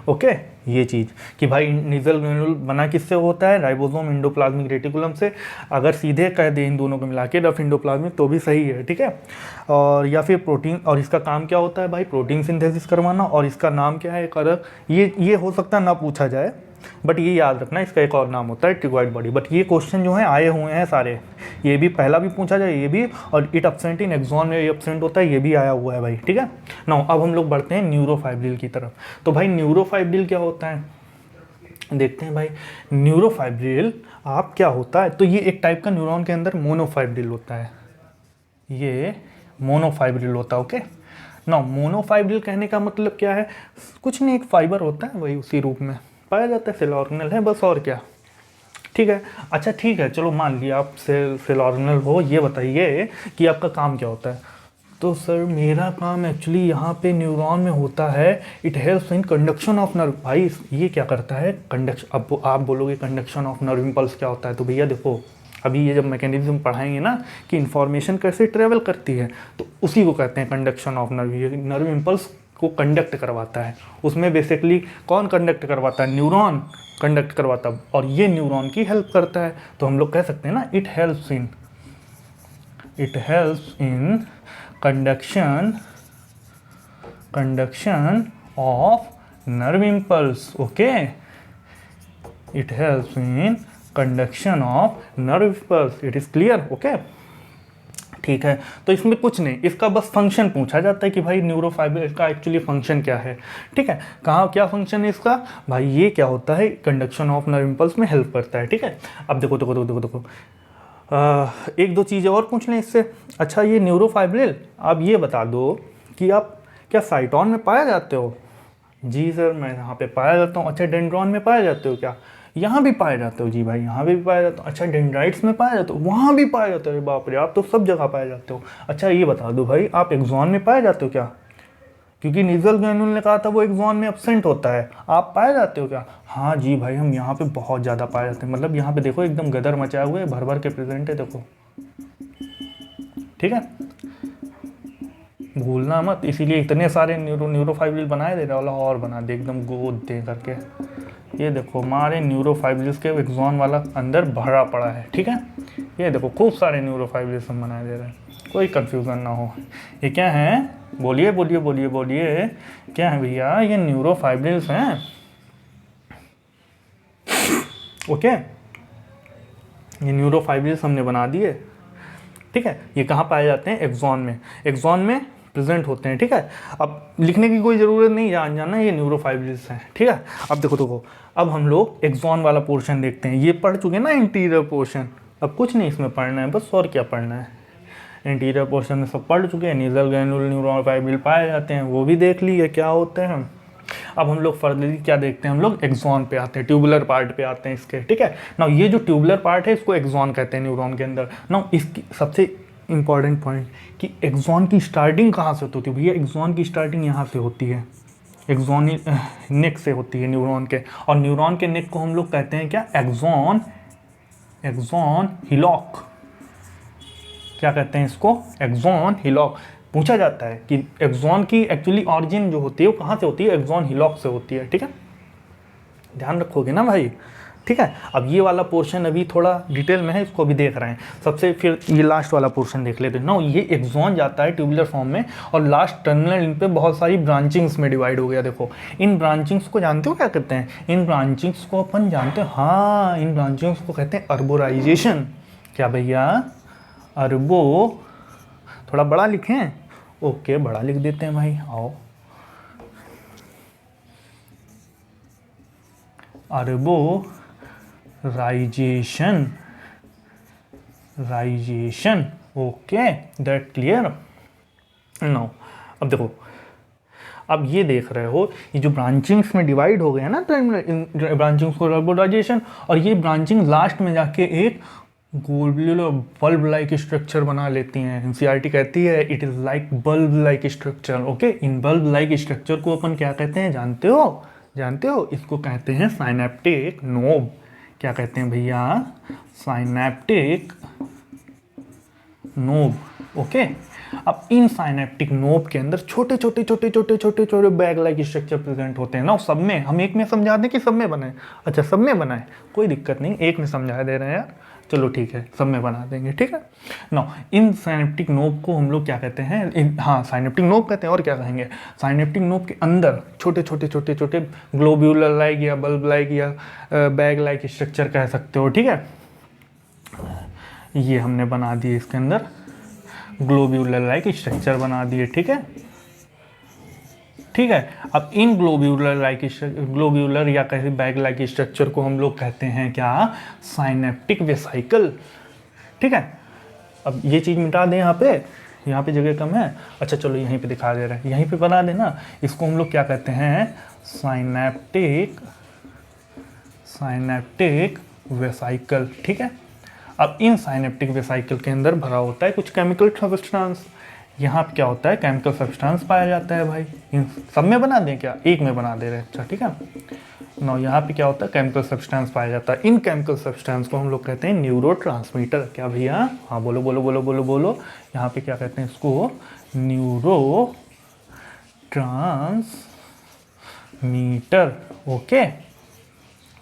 ओके, ये चीज़ कि भाई नीजल ग्रैन्यूल बना किससे होता है, राइबोसोम इंडोप्लाज्मिक रेटिकुलम से। अगर सीधे कह दे इन दोनों को मिला के रफ इंडोप्लाज्मिक तो भी सही है, ठीक है। और या फिर प्रोटीन, और इसका काम क्या होता है भाई, प्रोटीन सिंथेसिस करवाना, और इसका नाम क्या है एक अलग, ये हो सकता है ना पूछा जाए, बट ये याद रखना इसका एक और नाम होता है ट्रिगॉइड बॉडी। बट ये क्वेश्चन जो है आए हुए हैं सारे, ये भी पहला भी पूछा जाए, ये भी, और इट एब्सेंट इन एक्सॉन में ये एब्सेंट होता है, ये भी आया हुआ है भाई, ठीक है। नाउ अब हम लोग बढ़ते हैं न्यूरोफाइब्रिल की तरफ। तो भाई न्यूरोफाइब्रिल क्या होता है, देखते हैं भाई। न्यूरोफाइब्रिल आप क्या होता है, तो ये एक टाइप का न्यूरॉन के अंदर मोनोफाइब्रिल होता है, ये मोनोफाइब्रिल होता है। ओके, नाउ मोनोफाइब्रिल कहने का मतलब क्या है, कुछ नहीं, एक फाइबर होता है वही, उसी रूप में पाया जाता है, सेल ऑर्गेनल है बस, और क्या, ठीक है। अच्छा ठीक है, चलो मान लिया आप सेल ऑर्गेनल हो, ये बताइए कि आपका काम क्या होता है। तो सर मेरा काम एक्चुअली यहाँ पे न्यूरॉन में होता है, it helps in conduction of nerve. भाई ये क्या करता है, कंडक्शन। अब आप बोलोगे कंडक्शन ऑफ नर्व इम्पल्स क्या होता है, तो भैया देखो अभी ये जब मैकेनिज्म पढ़ाएंगे ना कि इन्फॉर्मेशन कैसे ट्रेवल करती है, तो उसी को कहते हैं कंडक्शन ऑफ नर्व। ये नर्व इम्पल्स को कंडक्ट करवाता है, उसमें बेसिकली कौन कंडक्ट करवाता है, न्यूरॉन कंडक्ट करवाता है, और ये न्यूरॉन की हेल्प करता है। तो हम लोग कह सकते हैं ना, it helps in it helps in conduction of nerve impulse. Okay, it helps in conduction of nerve impulse. It is clear? Okay, ठीक है। तो इसमें कुछ नहीं, इसका बस फंक्शन पूछा जाता है कि भाई न्यूरोफाइब्रिल का एक्चुअली फंक्शन क्या है। ठीक है, कहाँ क्या फंक्शन है इसका, भाई ये क्या होता है, कंडक्शन ऑफ नर्व इंपल्स में हेल्प करता है। ठीक है, अब देखो देखो देखो देखो देखो एक दो चीज़ें और पूछ लें इससे। अच्छा, ये न्यूरोफाइब्रिल आप ये बता दो कि आप क्या साइटोन में पाया जाते हो? जी सर, मैं यहाँ पे पाया जाता हूँ। अच्छा, डेंड्रॉन में पाया जाते हो क्या? यहाँ भी पाए जाते हो? जी भाई, यहाँ भी पाया जाता हूँ। अच्छा, डेंड्राइट्स में पाया जाते हो? वहाँ भी पाया जाते हो? अरे बाप रे, आप तो सब जगह पाए जाते हो। अच्छा, ये बता दो भाई, आप एक्सॉन में पाए जाते हो क्या? क्योंकि नीजल ग्रैन्युल ने कहा था वो एक्सॉन में एब्सेंट होता है, आप पाए जाते हो क्या? हाँ जी भाई, हम यहाँ पे बहुत ज़्यादा पाए जाते हैं। मतलब यहाँ पे देखो एकदम गदर मचाए हुए भर भर के प्रेजेंट है, देखो। ठीक है, भूलना मत, इसीलिए इतने सारे न्यूरोफाइब्रिल बनाए दे रहा वाला, और बना दे एकदम गोद दे करके। ये देखो हमारे न्यूरोफाइब्रिल्स के एक्सॉन वाला अंदर भरा पड़ा है। ठीक है, ये देखो खूब सारे न्यूरोफाइब्रिल्स हम बनाए दे रहे हैं, कोई कंफ्यूजन ना हो। ये क्या है, बोलिए बोलिए बोलिए बोलिए, क्या है भैया? ये न्यूरोफाइब्रिल्स हैं। ओके, ये न्यूरोफाइब्रिल्स हमने बना दिए। ठीक है, ये कहाँ पाए जाते हैं? एक्सॉन में। एक्सॉन में प्रेजेंट होते हैं। ठीक है, अब लिखने की कोई ज़रूरत नहीं, जाना ये न्यूरोफाइब्रिल्स हैं। ठीक है, अब देखो देखो, अब हम लोग एक्सॉन वाला पोर्शन देखते हैं। ये पढ़ चुके ना इंटीरियर पोर्शन, अब कुछ नहीं इसमें पढ़ना है बस, और क्या पढ़ना है। इंटीरियर पोर्शन में सब पढ़ चुके हैं, नीजल ग्रैन्युल न्यूरोफाइब्रिल पाए जाते हैं, वो भी देख लिए क्या होते हैं। अब हम लोग फर्दरली क्या देखते हैं, हम लोग एक्सॉन पे आते हैं, ट्यूबुलर पार्ट पे आते हैं इसके। ठीक है ना, ये जो ट्यूबुलर पार्ट है इसको एक्सॉन कहते हैं न्यूरॉन के अंदर ना। इसकी सबसे इंपॉर्टेंट पॉइंट कि एक्सॉन की स्टार्टिंग कहाँ से होती है भैया? एक्सॉन की स्टार्टिंग यहाँ से होती है, एक्सॉन नेक से होती है न्यूरॉन के, और न्यूरॉन के नेक को हम लोग कहते हैं क्या? Axon hillock. क्या कहते हैं इसको? Axon hillock. पूछा जाता है कि एक्सॉन की एक्चुअली ऑरिजिन जो होती है वो कहाँ से होती है? एक्सॉन हिलॉक से होती है। ठीक है, ध्यान रखोगे ना भाई? ठीक है, अब ये वाला पोर्शन अभी थोड़ा डिटेल में है, इसको भी देख रहे हैं। सबसे फिर ये लास्ट वाला पोर्शन देख लेते हैं ना। ये एक्सॉन जाता है ट्यूबुलर फॉर्म में, और लास्ट टर्मिनल इन पे बहुत सारी ब्रांचिंग्स में डिवाइड हो गया। देखो, इन ब्रांचिंग्स को जानते हो क्या कहते हैं? इन ब्रांचिंग्स को अपन जानते हैं, हाँ, इन ब्रांचिंग्स को कहते हैं अर्बोराइजेशन। क्या भैया? अर्बो, थोड़ा बड़ा लिखें? ओके, बड़ा लिख देते हैं भाई, आओ। अर्बोराइजेशन, ओके, दैट क्लियर नो। अब देखो, अब ये देख रहे हो, ये जो ब्रांचिंग्स में डिवाइड हो गए हैं ना, ब्रांचिंग्स को अर्बोराइजेशन, और ये ब्रांचिंग लास्ट में जाके एक गोल्डुलर बल्ब लाइक स्ट्रक्चर बना लेती हैं। एनसीईआरटी कहती है it is like bulb like structure. Okay, in bulb like structure को अपन क्या कहते हैं, जानते हो? इसको कहते हैं साइनेप्टिक नोब। क्या कहते हैं भैया? Synaptic knob. ओके, अब इन साइनेप्टिक नोब के अंदर छोटे छोटे बैग लाइक स्ट्रक्चर प्रेजेंट होते हैं ना। सब में हम एक में समझा दें कि सब में बनाए? अच्छा, सब में बनाए, कोई दिक्कत नहीं, एक में समझा दे रहे हैं यार, चलो ठीक है, सब में बना देंगे। ठीक है ना, इन साइनेप्टिक नोब को हम लोग क्या कहते हैं? हाँ, साइनेप्टिक नोब कहते हैं, और क्या कहेंगे? साइनेप्टिक नोब के अंदर छोटे छोटे ग्लोब्यूलर लाइक या बल्ब लाइक या बैग लाइक स्ट्रक्चर कह सकते हो। ठीक है, ये हमने बना दिए, इसके अंदर ग्लोब्यूलर लाइक स्ट्रक्चर बना दिए। ठीक है, अब इन ग्लोब्यूलर या कहीं बैग लाइक स्ट्रक्चर को हम लोग कहते हैं क्या? Synaptic vesicle. ठीक है, अब ये चीज़ मिटा दें, यहाँ पे जगह कम है। अच्छा चलो, यहीं पे दिखा दे रहे हैं, यहीं पे बना देना। इसको हम लोग क्या कहते हैं? Synaptic vesicle. ठीक है, अब इन साइनेप्टिक वेसाइकल के अंदर भरा होता है कुछ केमिकल सब्सटेंस। यहाँ पे क्या होता है? केमिकल सब्सटेंस पाया जाता है भाई। इन सब में बना दें क्या? एक में बना दे रहे हैं। अच्छा ठीक है ना, यहाँ पे क्या होता है? केमिकल सब्सटेंस पाया जाता है। इन केमिकल सब्सटेंस को हम लोग कहते हैं न्यूरोट्रांसमीटर। क्या भैया? हाँ, बोलो बोलो बोलो बोलो बोलो। यहाँ पे क्या कहते हैं इसको? न्यूरोट्रांसमीटर। ओके,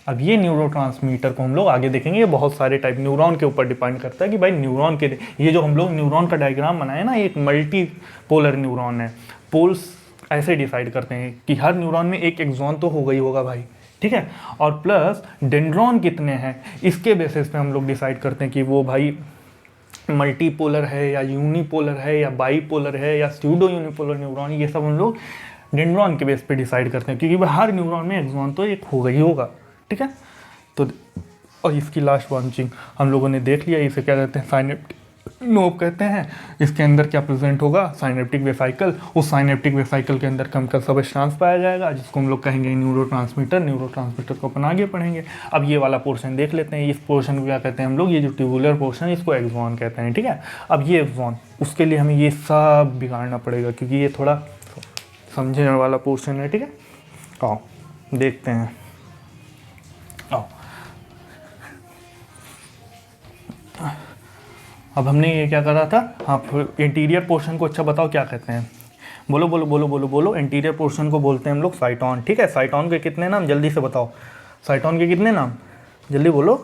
अब ये न्यूरोट्रांसमीटर को हम लोग आगे देखेंगे, ये बहुत सारे टाइप न्यूरॉन के ऊपर डिपेंड करता है कि भाई न्यूरॉन के, ये जो हम लोग न्यूरॉन का डायग्राम बनाए ना, एक मल्टी पोलर न्यूरॉन है। पोल्स ऐसे डिसाइड करते हैं कि हर न्यूरॉन में एक एक्सॉन तो होगा ही होगा भाई, ठीक है, और प्लस डेंड्रॉन कितने हैं इसके बेसिस पे हम लोग डिसाइड करते हैं कि वो भाई मल्टीपोलर है या यूनिपोलर है या बाईपोलर है या स्यूडो यूनिपोलर न्यूरॉन, ये सब हम लोग डेंड्रॉन के बेस पे डिसाइड करते हैं, क्योंकि हर न्यूरॉन में एक्सॉन तो एक होगा ही होगा, ठीक है। तो और इसकी लास्ट ब्रांचिंग हम लोगों ने देख लिया, इसे क्या कहते हैं, साइनेप्टिक नोब कहते हैं। इसके अंदर क्या प्रेजेंट होगा, साइनेप्टिक वेसाइकल, उस साइनेप्टिक वेसाइकल के अंदर केमिकल सबस्टेंस पाया जाएगा जिसको हम लोग कहेंगे न्यूरोट्रांसमीटर। न्यूरोट्रांसमीटर को अपन आगे पढ़ेंगे। अब ये वाला पोर्शन देख लेते हैं, इस पोर्शन को क्या कहते हैं हम लोग, ये जो ट्यूबुलर पोर्शन इसको एक्सॉन कहते हैं, ठीक है। अब ये एक्सॉन, उसके लिए हमें ये सब बिगाड़ना पड़ेगा क्योंकि ये थोड़ा समझने वाला पोर्शन है, ठीक है। आओ देखते हैं, आओ। अब हमने ये क्या करा था, हाँ, इंटीरियर पोर्शन को अच्छा बताओ क्या कहते हैं, बोलो बोलो बोलो बोलो बोलो। इंटीरियर पोर्शन को बोलते हैं हम लोग साइटोन, ठीक है। साइटोन के कितने नाम जल्दी से बताओ, साइटोन के कितने नाम जल्दी बोलो।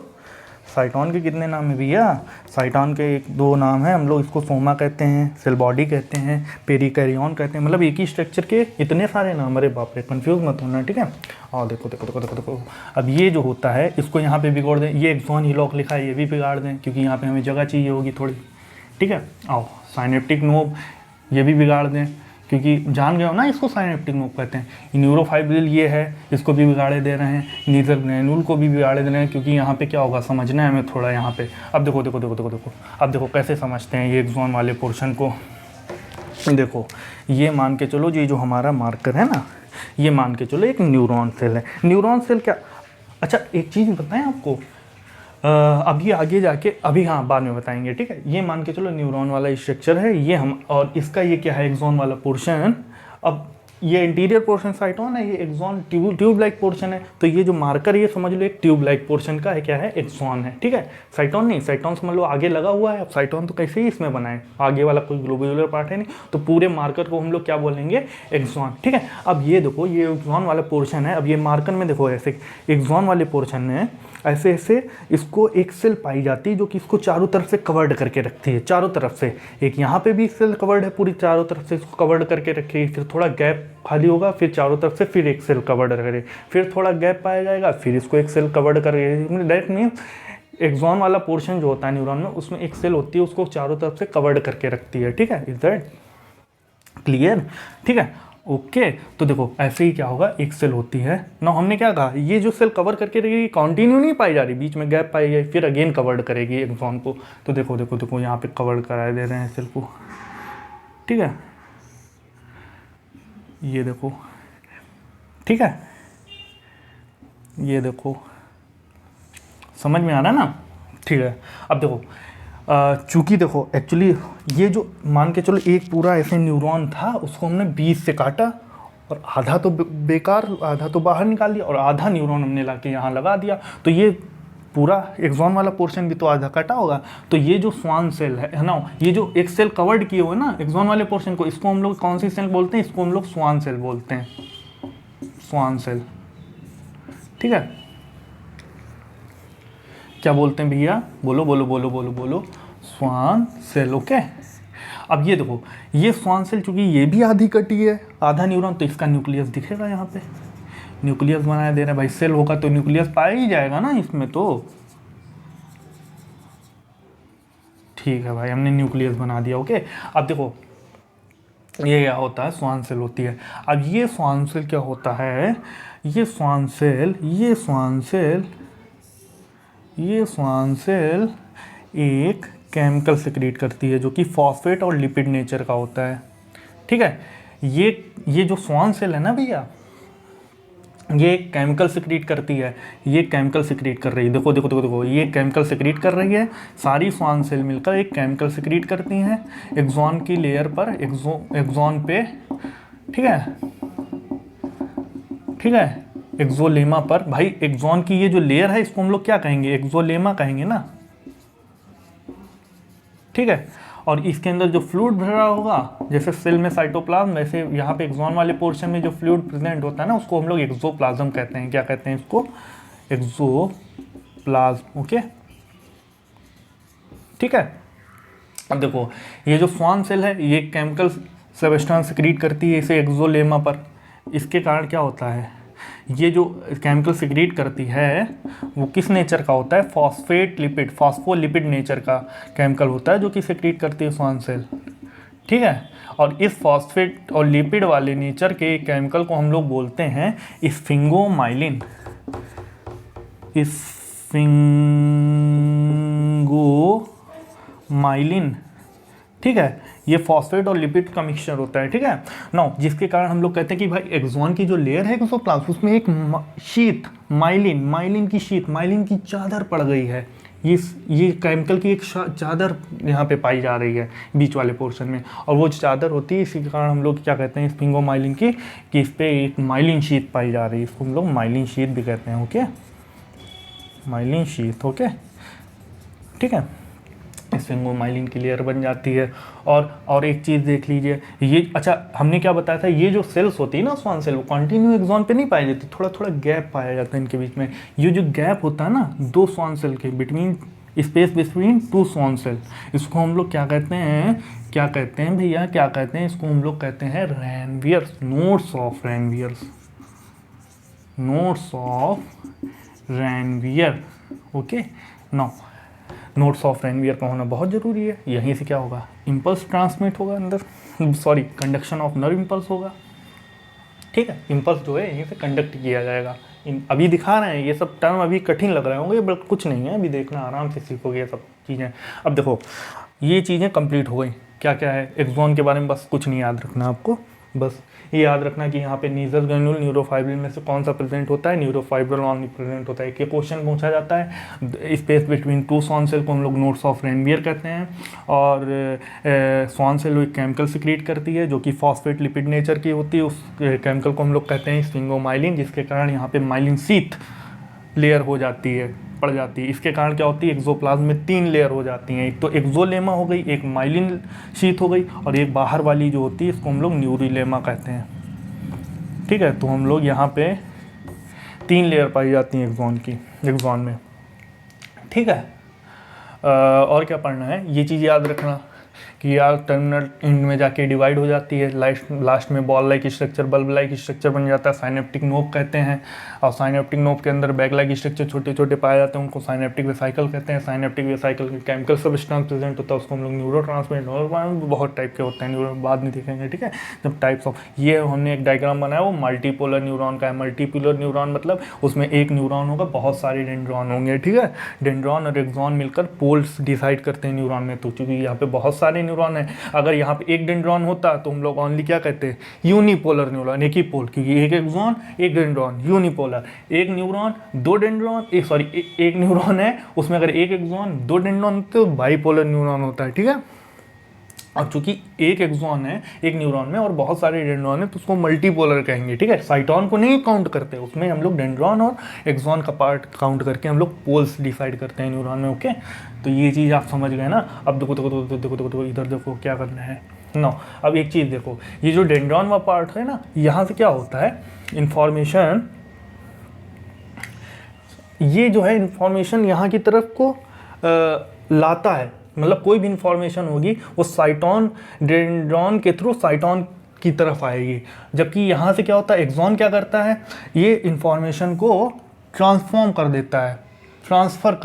साइटोन के कितने नाम है भैया, साइटोन के एक दो नाम है, हम लोग इसको सोमा कहते हैं, सेल बॉडी कहते हैं, पेरिकैरियन कहते हैं, मतलब एक ही स्ट्रक्चर के इतने सारे नाम, अरे बाप रे कंफ्यूज मत होना, ठीक है। और देखो देखो देखो देखो देखो, अब ये जो होता है इसको यहाँ पे बिगाड़ दें, ये एक्सॉन हीलॉक लिखा है ये भी बिगाड़ दें क्योंकि यहाँ पे हमें जगह चाहिए होगी थोड़ी, ठीक है। आओ साइनेप्टिक नोब, ये भी बिगाड़ दें क्योंकि जान गए हो ना इसको साइनेप्टिक नोब कहते हैं। न्यूरोफाइब्रिल ये है, इसको भी बिगाड़े दे रहे हैं। नीजर ग्रैनुल को भी बिगाड़े दे रहे हैं क्योंकि यहाँ पे क्या होगा समझना है हमें थोड़ा यहाँ पे। अब देखो देखो देखो देखो देखो, अब देखो कैसे समझते हैं ये एक्सॉन वाले पोर्शन को। देखो ये मान के चलो, ये जो हमारा मार्कर है ना, ये मान के चलो एक न्यूरॉन सेल है। न्यूरॉन सेल क्या, अच्छा एक चीज़ बताएं आपको, अभी आगे जाके, अभी हाँ बाद में बताएंगे, ठीक है। ये मान के चलो न्यूरॉन वाला स्ट्रक्चर है ये हम, और इसका ये क्या है एक्सॉन वाला पोर्शन। अब ये इंटीरियर पोर्शन साइटोन है, ये एक्सॉन ट्यूब लाइक पोर्शन है, तो ये जो मार्कर ये समझ लो एक ट्यूब लाइक पोर्शन का है, क्या है एक्सॉन है, ठीक है। साइटोन नहीं, साइटोन समझ लो आगे लगा हुआ है। अब साइटोन तो कैसे ही इसमें बनाए, आगे वाला कोई ग्लोब्यूलर पार्ट है नहीं, तो पूरे मार्कर को हम लोग क्या बोलेंगे एक्सॉन, ठीक है। अब ये देखो ये एक्सॉन वाला पोर्शन है, अब ये मार्कर में देखो ऐसे एक्सॉन वाले पोर्शन में ऐसे ऐसे इसको एक सेल पाई जाती है जो कि इसको चारों तरफ से कवर्ड करके रखती है, चारों तरफ से। एक यहाँ पे भी सेल कवर्ड है, पूरी चारों तरफ से इसको कवर्ड करके रखेगी, फिर थोड़ा गैप खाली होगा, फिर चारों तरफ से फिर एक सेल कवर्ड करे, फिर थोड़ा गैप पाया जाएगा, फिर इसको एक सेल कवर्ड करेगी। डायरेक्ट मीन्स एक्सॉन वाला पोर्शन जो होता है न्यूरॉन में, उसमें एक सेल होती है, उसको चारों तरफ से कवर्ड करके रखती है, ठीक है। इज दैट क्लियर, ठीक है, ओके। तो देखो ऐसे ही क्या होगा, एक सेल होती है ना, हमने क्या कहा, ये जो सेल कवर करके रहेगी कंटिन्यू नहीं पाई जा रही, बीच में गैप पाई जाए, फिर अगेन कवर्ड करेगी एक्सॉन को। तो देखो देखो देखो यहाँ पे कवर्ड करा दे रहे हैं सेल को, ठीक है, ये देखो, ठीक है, ये देखो समझ में आ रहा है ना, ठीक है। अब देखो चूँकि देखो एक्चुअली ये जो मान के चलो एक पूरा ऐसे न्यूरॉन था, उसको हमने 20 से काटा और आधा तो बेकार, आधा तो बाहर निकाल दिया और आधा न्यूरॉन हमने लाके यहाँ लगा दिया, तो ये पूरा एक्सॉन वाला पोर्शन भी तो आधा कटा होगा। तो ये जो स्वान सेल है ना, ये जो एक सेल कवर्ड किए हुए ना एक्सॉन वाले पोर्शन को, इसको हम लोग कौन सी सेल बोलते हैं, इसको हम लोग स्वान सेल बोलते हैं, स्वान सेल, ठीक है। क्या बोलते हैं भैया, बोलो बोलो बोलो बोलो बोलो, स्वान सेल, ओके। अब ये देखो ये स्वान सेल, चूंकि ये भी आधी कटी है, आधा न्यूरॉन, तो इसका न्यूक्लियस दिखेगा यहाँ पे, न्यूक्लियस बनाया दे रहे हैं भाई, सेल होगा तो न्यूक्लियस पाया ही जाएगा ना इसमें, तो ठीक है भाई हमने न्यूक्लियस बना दिया, ओके। अब देखो ये क्या होता है, स्वान सेल होती है। अब ये स्वान सेल क्या होता है, ये स्वान सेल, ये स्वान सेल, ये स्वान सेल एक केमिकल सिक्रीट करती है जो कि फॉस्फेट और लिपिड नेचर का होता है, ठीक है। ये जो स्वान सेल है ना भैया, ये केमिकल सिक्रीट करती है, ये केमिकल सिक्रीट कर रही है, देखो देखो देखो देखो, ये केमिकल सिक्रीट कर रही है, सारी स्वान सेल मिलकर एक केमिकल सिक्रीट करती हैं एक्सॉन की लेयर पर, एक्सॉन पे, ठीक है, ठीक है, एक्सोलेमा पर। भाई एक्सॉन की ये जो लेयर है इसको हम लोग क्या कहेंगे, एक्सोलेमा कहेंगे ना, ठीक है। और इसके अंदर जो फ्लूइड भरा होगा, जैसे सेल में साइटोप्लाज्म, वैसे यहाँ पे एक्सॉन वाले पोर्शन में जो फ्लूइड प्रेजेंट होता है ना, उसको हम लोग एक्सोप्लाज्म कहते हैं। क्या कहते हैं इसको, एक्सोप्लाज्म। ओके, ठीक है। अब देखो ये जो स्वान सेल है ये केमिकल सब्सटेंस सिक्रीट करती है इसे एक्सोलेमा पर। इसके कारण क्या होता है, ये जो केमिकल सिक्रीट करती है वो किस नेचर का होता है, फॉस्फेट लिपिड, फॉस्फोलिपिड नेचर का केमिकल होता है जो कि सिक्रीट करती है स्वान सेल, ठीक है। और इस फॉस्फेट और लिपिड वाले नेचर के केमिकल को हम लोग बोलते हैं स्फिंगोमाइलिन। स्फिंगोमाइलिन, ठीक है। ये फॉस्फेट और लिपिड का मिक्सचर होता है, ठीक है। नाउ जिसके कारण हम लोग कहते हैं कि भाई एक्सॉन की जो लेयर है एक्सोप्लाज्म उसमें एक शीत, माइलिन की शीत, माइलिन की चादर पड़ गई है। ये केमिकल की एक चादर यहाँ पे पाई जा रही है बीच वाले पोर्शन में, और वो चादर होती है, इसी के कारण हम लोग क्या कहते हैं स्फिंगोमाइलिन की, कि इस पर एक माइलिन शीत पाई जा रही है, इसको हम लोग माइलिन शीत भी कहते हैं। ओके, माइलिन शीत, ओके, ठीक है। स्फिंगोमाइलिन की लेयर बन जाती है। और एक चीज़ देख लीजिए, ये अच्छा हमने क्या बताया था, ये जो सेल्स होती है ना स्वान सेल, वो कंटिन्यू एक्सॉन पे नहीं पाई जाती, थोड़ा थोड़ा गैप पाया जाता है इनके बीच में। ये जो गैप होता है ना दो स्वान सेल के between, space between two Schwann cell, इसको हम लोग क्या कहते हैं, क्या कहते हैं भैया, क्या कहते हैं इसको, हम लोग कहते हैं Ranviers, nodes of Ranviers, nodes of Ranvier. Okay, now nodes of Ranvier का होना बहुत ज़रूरी है। यहीं से क्या होगा, इम्पल्स ट्रांसमिट होगा अंदर, sorry conduction of nerve impulse होगा, ठीक है। इम्पल्स जो है यहीं से कंडक्ट किया जाएगा। अभी दिखा रहे हैं, ये सब टर्म अभी कठिन लग रहे होंगे बट कुछ नहीं है, अभी देखना आराम से सीखोगे ये सब चीज़ें। अब देखो ये चीज़ें कंप्लीट हो गई, क्या क्या है एक्सॉन के बारे में बस कुछ नहीं याद रखना आपको, बस ये याद रखना कि यहाँ पे नीजल ग्रैन्यूल न्यूरोफाइब्रिल में से कौन सा प्रेजेंट होता है, न्यूरोफाइब्रिल ऑनली प्रेजेंट होता है। कि क्वेश्चन पूछा जाता है, space between two Schwann cell को हम लोग नोड्स ऑफ रैनवियर कहते हैं, और स्वान सेल एक केमिकल सिक्रीट करती है जो कि फॉस्फेट लिपिड नेचर की होती है, उस केमिकल को हम लोग कहते हैं स्फिंगोमाइलिन, जिसके कारण यहाँ पे माइलिन शीथ लेयर हो जाती है, पड़ जाती है। इसके कारण क्या होती है, एक्सोप्लाज्म में 3 लेयर हो जाती हैं, एक तो एक्सोलेमा हो गई, एक माइलिन शीथ हो गई, और एक बाहर वाली जो होती है इसको हम लोग न्यूरिलेमा कहते हैं, ठीक है। तो हम लोग यहाँ पे 3 लेयर पाई जाती हैं एक्सॉन में, ठीक है। और क्या पढ़ना है, ये चीज़ याद रखना कि यार टर्मिनल एंड में जाके डिवाइड हो जाती है, लास्ट में ball like structure, bulb like structure बन जाता है, साइनेप्टिक नोब कहते हैं। और साइनेप्टिक नोब के अंदर बैग लाइक स्ट्रक्चर छोटे छोटे पाए जाते हैं, उनको साइनेप्टिक वेसाइकल कहते हैं। साइनेप्टिक वेसाइकल के केमिकल सब्सटेंस प्रेजेंट होता है, उसको हम लोग न्यूरोट्रांसमीटर, बहुत टाइप के होते हैं, न्यूरो बाद में देखेंगे, ठीक है। जब टाइप्स ऑफ, ये हमने एक डायग्राम बनाया वो मल्टीपोलर न्यूरॉन का है। मल्टीपोलर न्यूरॉन मतलब उसमें एक न्यूरॉन होगा, बहुत सारे डेंड्रॉन होंगे, ठीक है। डेंड्रॉन और एक्सॉन मिलकर पोल्स डिसाइड करते हैं न्यूरॉन में। तो चूंकि यहाँ पे बहुत सारे न्यूरॉन है, अगर यहाँ पे एक डेंड्रॉन होता तो हम लोग ओनली क्या कहते हैं, यूनिपोलर न्यूरॉन, एक ही पोल, क्योंकि एक एक्सॉन एक डेंड्रॉन, यूनिपोलर, एक न्यूरॉन दो डेंड्रॉन, एक न्यूरॉन है उसमें अगर एक एक्सॉन दो डेंड्रॉन तो बाइपोलर न्यूरॉन होता है, ठीक है। अब चूंकि एक एक्सॉन है एक न्यूरॉन में और बहुत सारे डेंड्रॉन है तो उसको मल्टीपोलर कहेंगे, ठीक है। साइटोन को नहीं काउंट करते, उसमें हम लोग डेंड्रॉन और एक्सॉन का पार्ट काउंट करके हम लोग पोल्स डिसाइड करते हैं न्यूरॉन में, ओके। तो ये चीज़ आप समझ गए ना। अब देखो देखो देखो देखो देखो देखो इधर देखो क्या करना है नो। अब एक चीज़ देखो, ये जो डेंड्रॉन का पार्ट है ना, यहाँ से क्या होता है, इंफॉर्मेशन, ये जो है इंफॉर्मेशन यहाँ की तरफ को लाता है, मतलब कोई भी इंफॉर्मेशन होगी वो साइटोन डेंड्रॉन के थ्रू साइटोन की तरफ आएगी। जबकि यहाँ से क्या होता है, एक्सॉन क्या करता है, ये इंफॉर्मेशन को ट्रांसफॉर्म कर देता है, ट्रांसफ़र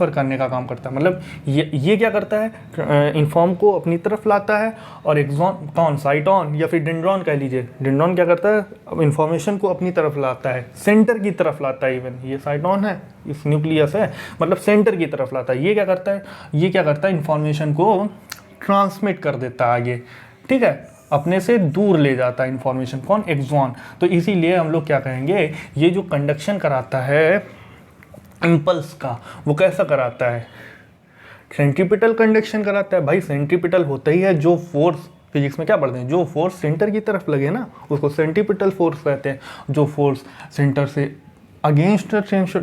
करने का काम करता है। मतलब ये क्या करता है, इन्फॉर्म को अपनी तरफ लाता है, और एक्सॉन कौन, साइटोन या फिर डेंड्रॉन कह लीजिए, डेंड्रॉन क्या करता है, अब इन्फॉर्मेशन को अपनी तरफ लाता है, सेंटर की तरफ लाता है। इवन ये साइटोन है, इस न्यूक्लियस है, मतलब सेंटर की तरफ लाता है। ये क्या करता है, इन्फॉर्मेशन को ट्रांसमिट कर देता है आगे, ठीक है, अपने से दूर ले जाता है इन्फॉर्मेशन, कौन, एक्सॉन। तो इसीलिए हम लोग क्या कहेंगे, ये जो कंडक्शन कराता है इम्पल्स का, वो कैसा कराता है, सेंट्रीपिटल कंडक्शन कराता है। भाई सेंट्रीपिटल होता ही है जो फोर्स, फिजिक्स में क्या पढ़ते हैं, जो फोर्स सेंटर की तरफ लगे ना उसको सेंट्रीपिटल फोर्स कहते हैं। जो फोर्स सेंटर से अगेंस्ट द सेंटर,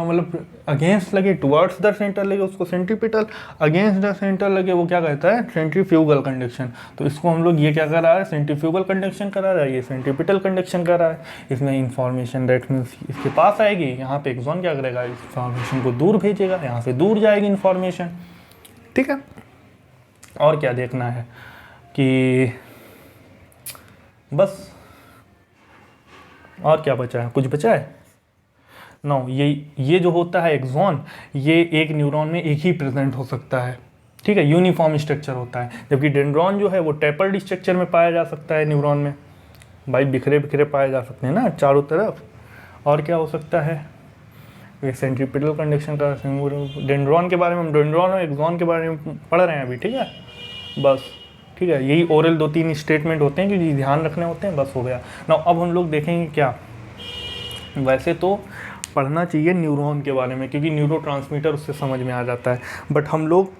मतलब अगेंस्ट लगे टुवर्ड्स द सेंटर लगे उसको सेंट्रीपिटल, अगेंस्ट द सेंटर लगे वो क्या कहता है सेंट्रीफ्यूगल कंडक्शन। तो इसको हम लोग ये क्या कर रहा है सेंट्रीफ्यूगल कंडक्शन करा रहा है, ये सेंट्रीपिटल कंडक्शन कर रहा है। इसमें इंफॉर्मेशन दैट मीन्स इसके पास आएगी, यहाँ पे एक्सॉन क्या करेगा इंफॉर्मेशन को दूर भेजेगा, यहाँ से दूर जाएगी इंफॉर्मेशन। ठीक है, और क्या देखना है कि बस, और क्या बचा है, कुछ बचा है नो ये जो होता है एक्सॉन, ये एक न्यूरॉन में एक ही प्रेजेंट हो सकता है। ठीक है, यूनिफॉर्म स्ट्रक्चर होता है, जबकि डेंड्रॉन जो है वो टैपर्ड स्ट्रक्चर में पाया जा सकता है न्यूरॉन में। भाई बिखरे बिखरे पाए जा सकते हैं ना चारों तरफ। और क्या हो सकता है, ये सेंट्रीपिटल कंडक्शन का डेंड्रॉन के बारे में, हम डेंड्रॉन और एक्सॉन के बारे में पढ़ रहे हैं अभी। ठीक है, बस ठीक है, यही ओरल 2-3 स्टेटमेंट होते हैं कि ध्यान रखने होते हैं, बस हो गया ना। अब हम लोग देखेंगे क्या, वैसे तो पढ़ना चाहिए न्यूरॉन के बारे में क्योंकि न्यूरोट्रांसमीटर उससे समझ में आ जाता है, बट हम लोग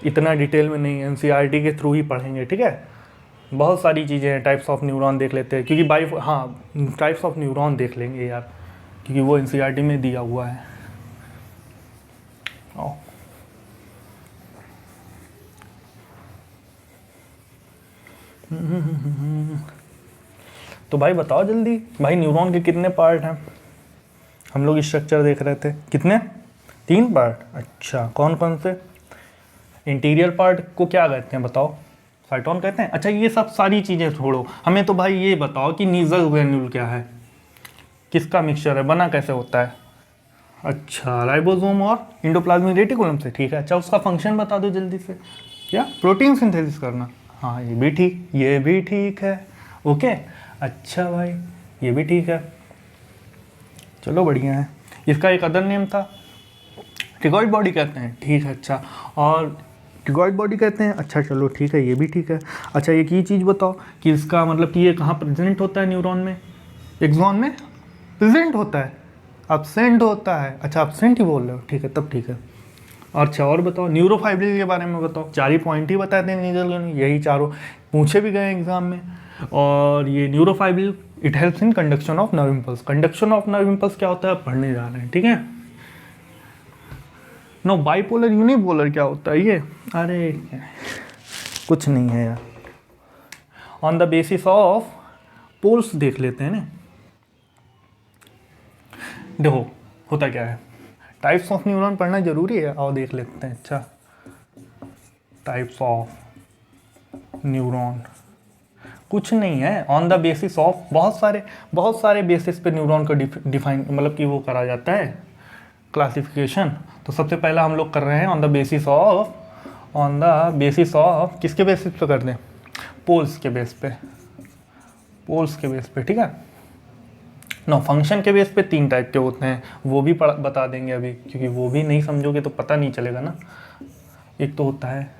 इतना डिटेल में नहीं, एनसीईआरटी के थ्रू ही पढ़ेंगे। ठीक है, बहुत सारी चीज़ें हैं, टाइप्स ऑफ न्यूरॉन देख लेते हैं क्योंकि टाइप्स ऑफ न्यूरॉन देख लेंगे यार, क्योंकि वो एनसीईआरटी में दिया हुआ है। आओ तो भाई बताओ जल्दी, भाई न्यूरॉन के कितने पार्ट हैं? हम लोग स्ट्रक्चर देख रहे थे, कितने? 3 पार्ट। अच्छा, कौन कौन से? इंटीरियर पार्ट को क्या कहते हैं बताओ? साइटोन कहते हैं। अच्छा, ये सब सारी चीज़ें छोड़ो, हमें तो भाई ये बताओ कि नीजल ग्रेन्यूल क्या है, किसका मिक्सचर है, बना कैसे होता है? अच्छा, राइबोसोम और एंडोप्लाज्मिक रेटिकुलम से। ठीक है, अच्छा उसका फंक्शन बता दो जल्दी से। क्या? प्रोटीन सिंथेसिस करना। हाँ ये भी ठीक है। ओके, अच्छा भाई ये भी ठीक है, चलो बढ़िया है। इसका एक अदर नेम था, टिगॉइड बॉडी कहते हैं। ठीक है, अच्छा, और टिगॉइड बॉडी कहते हैं। अच्छा चलो ठीक है, ये भी ठीक है। अच्छा एक ही चीज़ बताओ कि इसका मतलब कि ये कहाँ प्रेजेंट होता है न्यूरॉन में? एक्सॉन में प्रेजेंट होता है, अब्सेंट होता है। अच्छा अब्सेंट ही बोल रहे हो, ठीक है तब ठीक है। अच्छा और बताओ न्यूरोफाइब्रिल के बारे में बताओ। 4 ही पॉइंट ही बताते हैं नीजल, यही चारों पूछे भी गए एग्जाम में। और ये neurofibril it helps in conduction of nerve impulse. Conduction of nerve impulse क्या होता है पढ़ने जा रहे हैं, ठीक है। नो बाइपोलर यूनिपोलर क्या होता है ये? अरे कुछ नहीं है यार, on the basis of polls देख लेते हैं ना। देखो होता क्या है, टाइप्स ऑफ न्यूरॉन पढ़ना जरूरी है, आओ देख लेते हैं। अच्छा टाइप्स ऑफ न्यूरॉन कुछ नहीं है, ऑन द बेसिस ऑफ बहुत सारे बेसिस पे न्यूरॉन को डिफाइन मतलब कि वो करा जाता है क्लासिफिकेशन। तो सबसे पहला हम लोग कर रहे हैं ऑन द बेसिस ऑफ किसके बेसिस पे कर दें? पोल्स के बेस पे, ठीक है। नो फंक्शन के बेस पे 3 टाइप के होते हैं, वो भी बता देंगे अभी, क्योंकि वो भी नहीं समझोगे तो पता नहीं चलेगा ना। एक तो होता है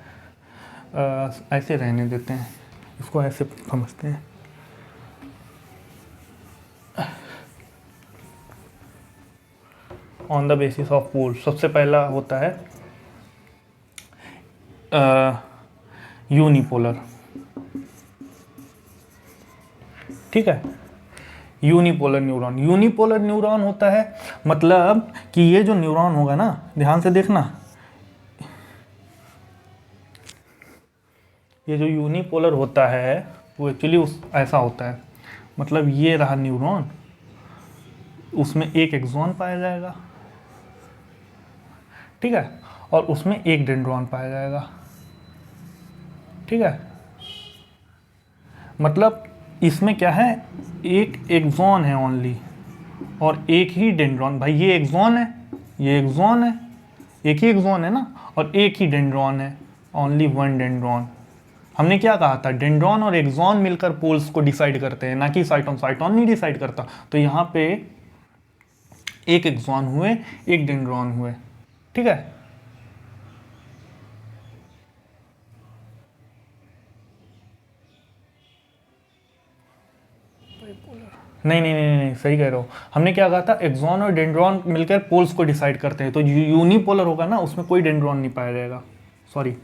ऐसे रहने देते हैं, इसको ऐसे समझते हैं। ऑन द बेसिस ऑफ पोल सबसे पहला होता है यूनिपोलर, ठीक है। यूनिपोलर न्यूरॉन होता है मतलब कि ये जो न्यूरॉन होगा ना, ध्यान से देखना, ये जो यूनिपोलर होता है वो एक्चुअली ऐसा होता है, मतलब ये रहा न्यूरॉन, उसमें एक एक्सॉन पाया जाएगा, ठीक है, और उसमें एक डेंड्रॉन पाया जाएगा, ठीक है। मतलब इसमें क्या है, एक एक्सॉन है ओनली और एक ही डेंड्रॉन। भाई ये एक्सॉन है, एक ही एक्सॉन है ना, और एक ही डेंड्रॉन है, ओनली 1 डेंड्रॉन। हमने क्या कहा था, डेंड्रॉन और एक्सॉन मिलकर पोल्स को डिसाइड करते हैं, ना कि साइटोन नहीं डिसाइड करता। तो यहाँ पे एक एक्सॉन हुए, एक डेंड्रॉन हुए, ठीक है। नहीं सही कह रहे हो। हमने क्या कहा था, एक्सॉन और डेंड्रॉन मिलकर पोल्स को डिसाइड करते हैं। तो यूनिपोलर होगा ना, उसमें कोई डेंड्रॉन नहीं पाया जाएगा। सॉरी,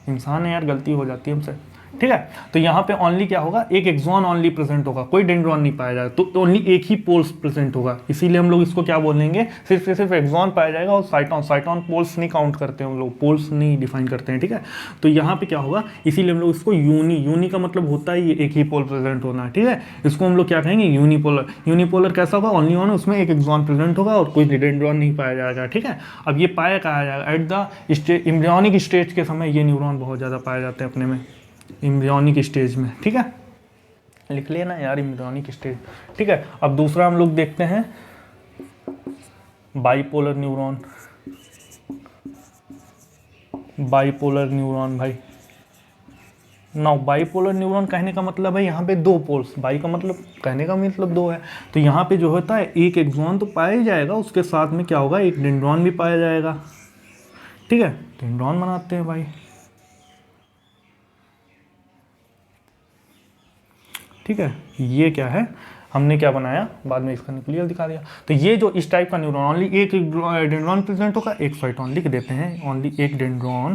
इंसान है यार, गलती हो जाती है हमसे। ठीक है। तो यहाँ पे ओनली क्या होगा, एक एक्सॉन ओनली प्रेजेंट होगा, कोई डेंड्रॉन नहीं पाया जाएगा, तो ओनली एक ही पोल्स प्रेजेंट होगा, इसीलिए हम लोग इसको क्या बोलेंगे, सिर्फ एक्सॉन पाया जाएगा और साइटोन पोल्स नहीं काउंट करते हैं हम लोग, पोल्स नहीं डिफाइन करते हैं, ठीक है। तो यहाँ पे क्या होगा, इसीलिए हम लोग इसको यूनी का मतलब होता है ये एक ही पोल प्रेजेंट होना, ठीक है। इसको हम लोग क्या कहेंगे, यूनिपोलर कैसा होगा, ओनली वन, उसमें एक एक्सॉन प्रेजेंट होगा और कोई डेंड्रॉन नहीं पाया जाएगा, ठीक है। अब ये पाया कहा जाएगा एट द एम्ब्रियोनिक स्टेज के समय, ये न्यूरॉन बहुत ज़्यादा पाए जाते हैं अपने में एम्ब्रियोनिक स्टेज में, ठीक है। लिख लेना यार एम्ब्रियोनिक स्टेज, ठीक है। अब दूसरा हम लोग देखते हैं बाइपोलर न्यूरॉन भाई। नाउ बाइपोलर न्यूरॉन कहने का मतलब है यहाँ पे दो पोल्स, बाई का मतलब कहने का मतलब दो है, तो यहाँ पे जो होता है एक एक्सॉन तो पाया ही जाएगा, उसके साथ में क्या होगा, एक डेंड्रॉन भी पाया जाएगा, ठीक है। डेंड्रॉन बनाते हैं भाई, ठीक है। ये क्या है, हमने क्या बनाया, बाद में इसका क्लियर दिखा दिया। तो ये जो इस टाइप का न्यूरॉन, ओनली एक डेंड्रॉन प्रेजेंट होगा, एक साइटोन लिख देते हैं, ओनली एक डेंड्रॉन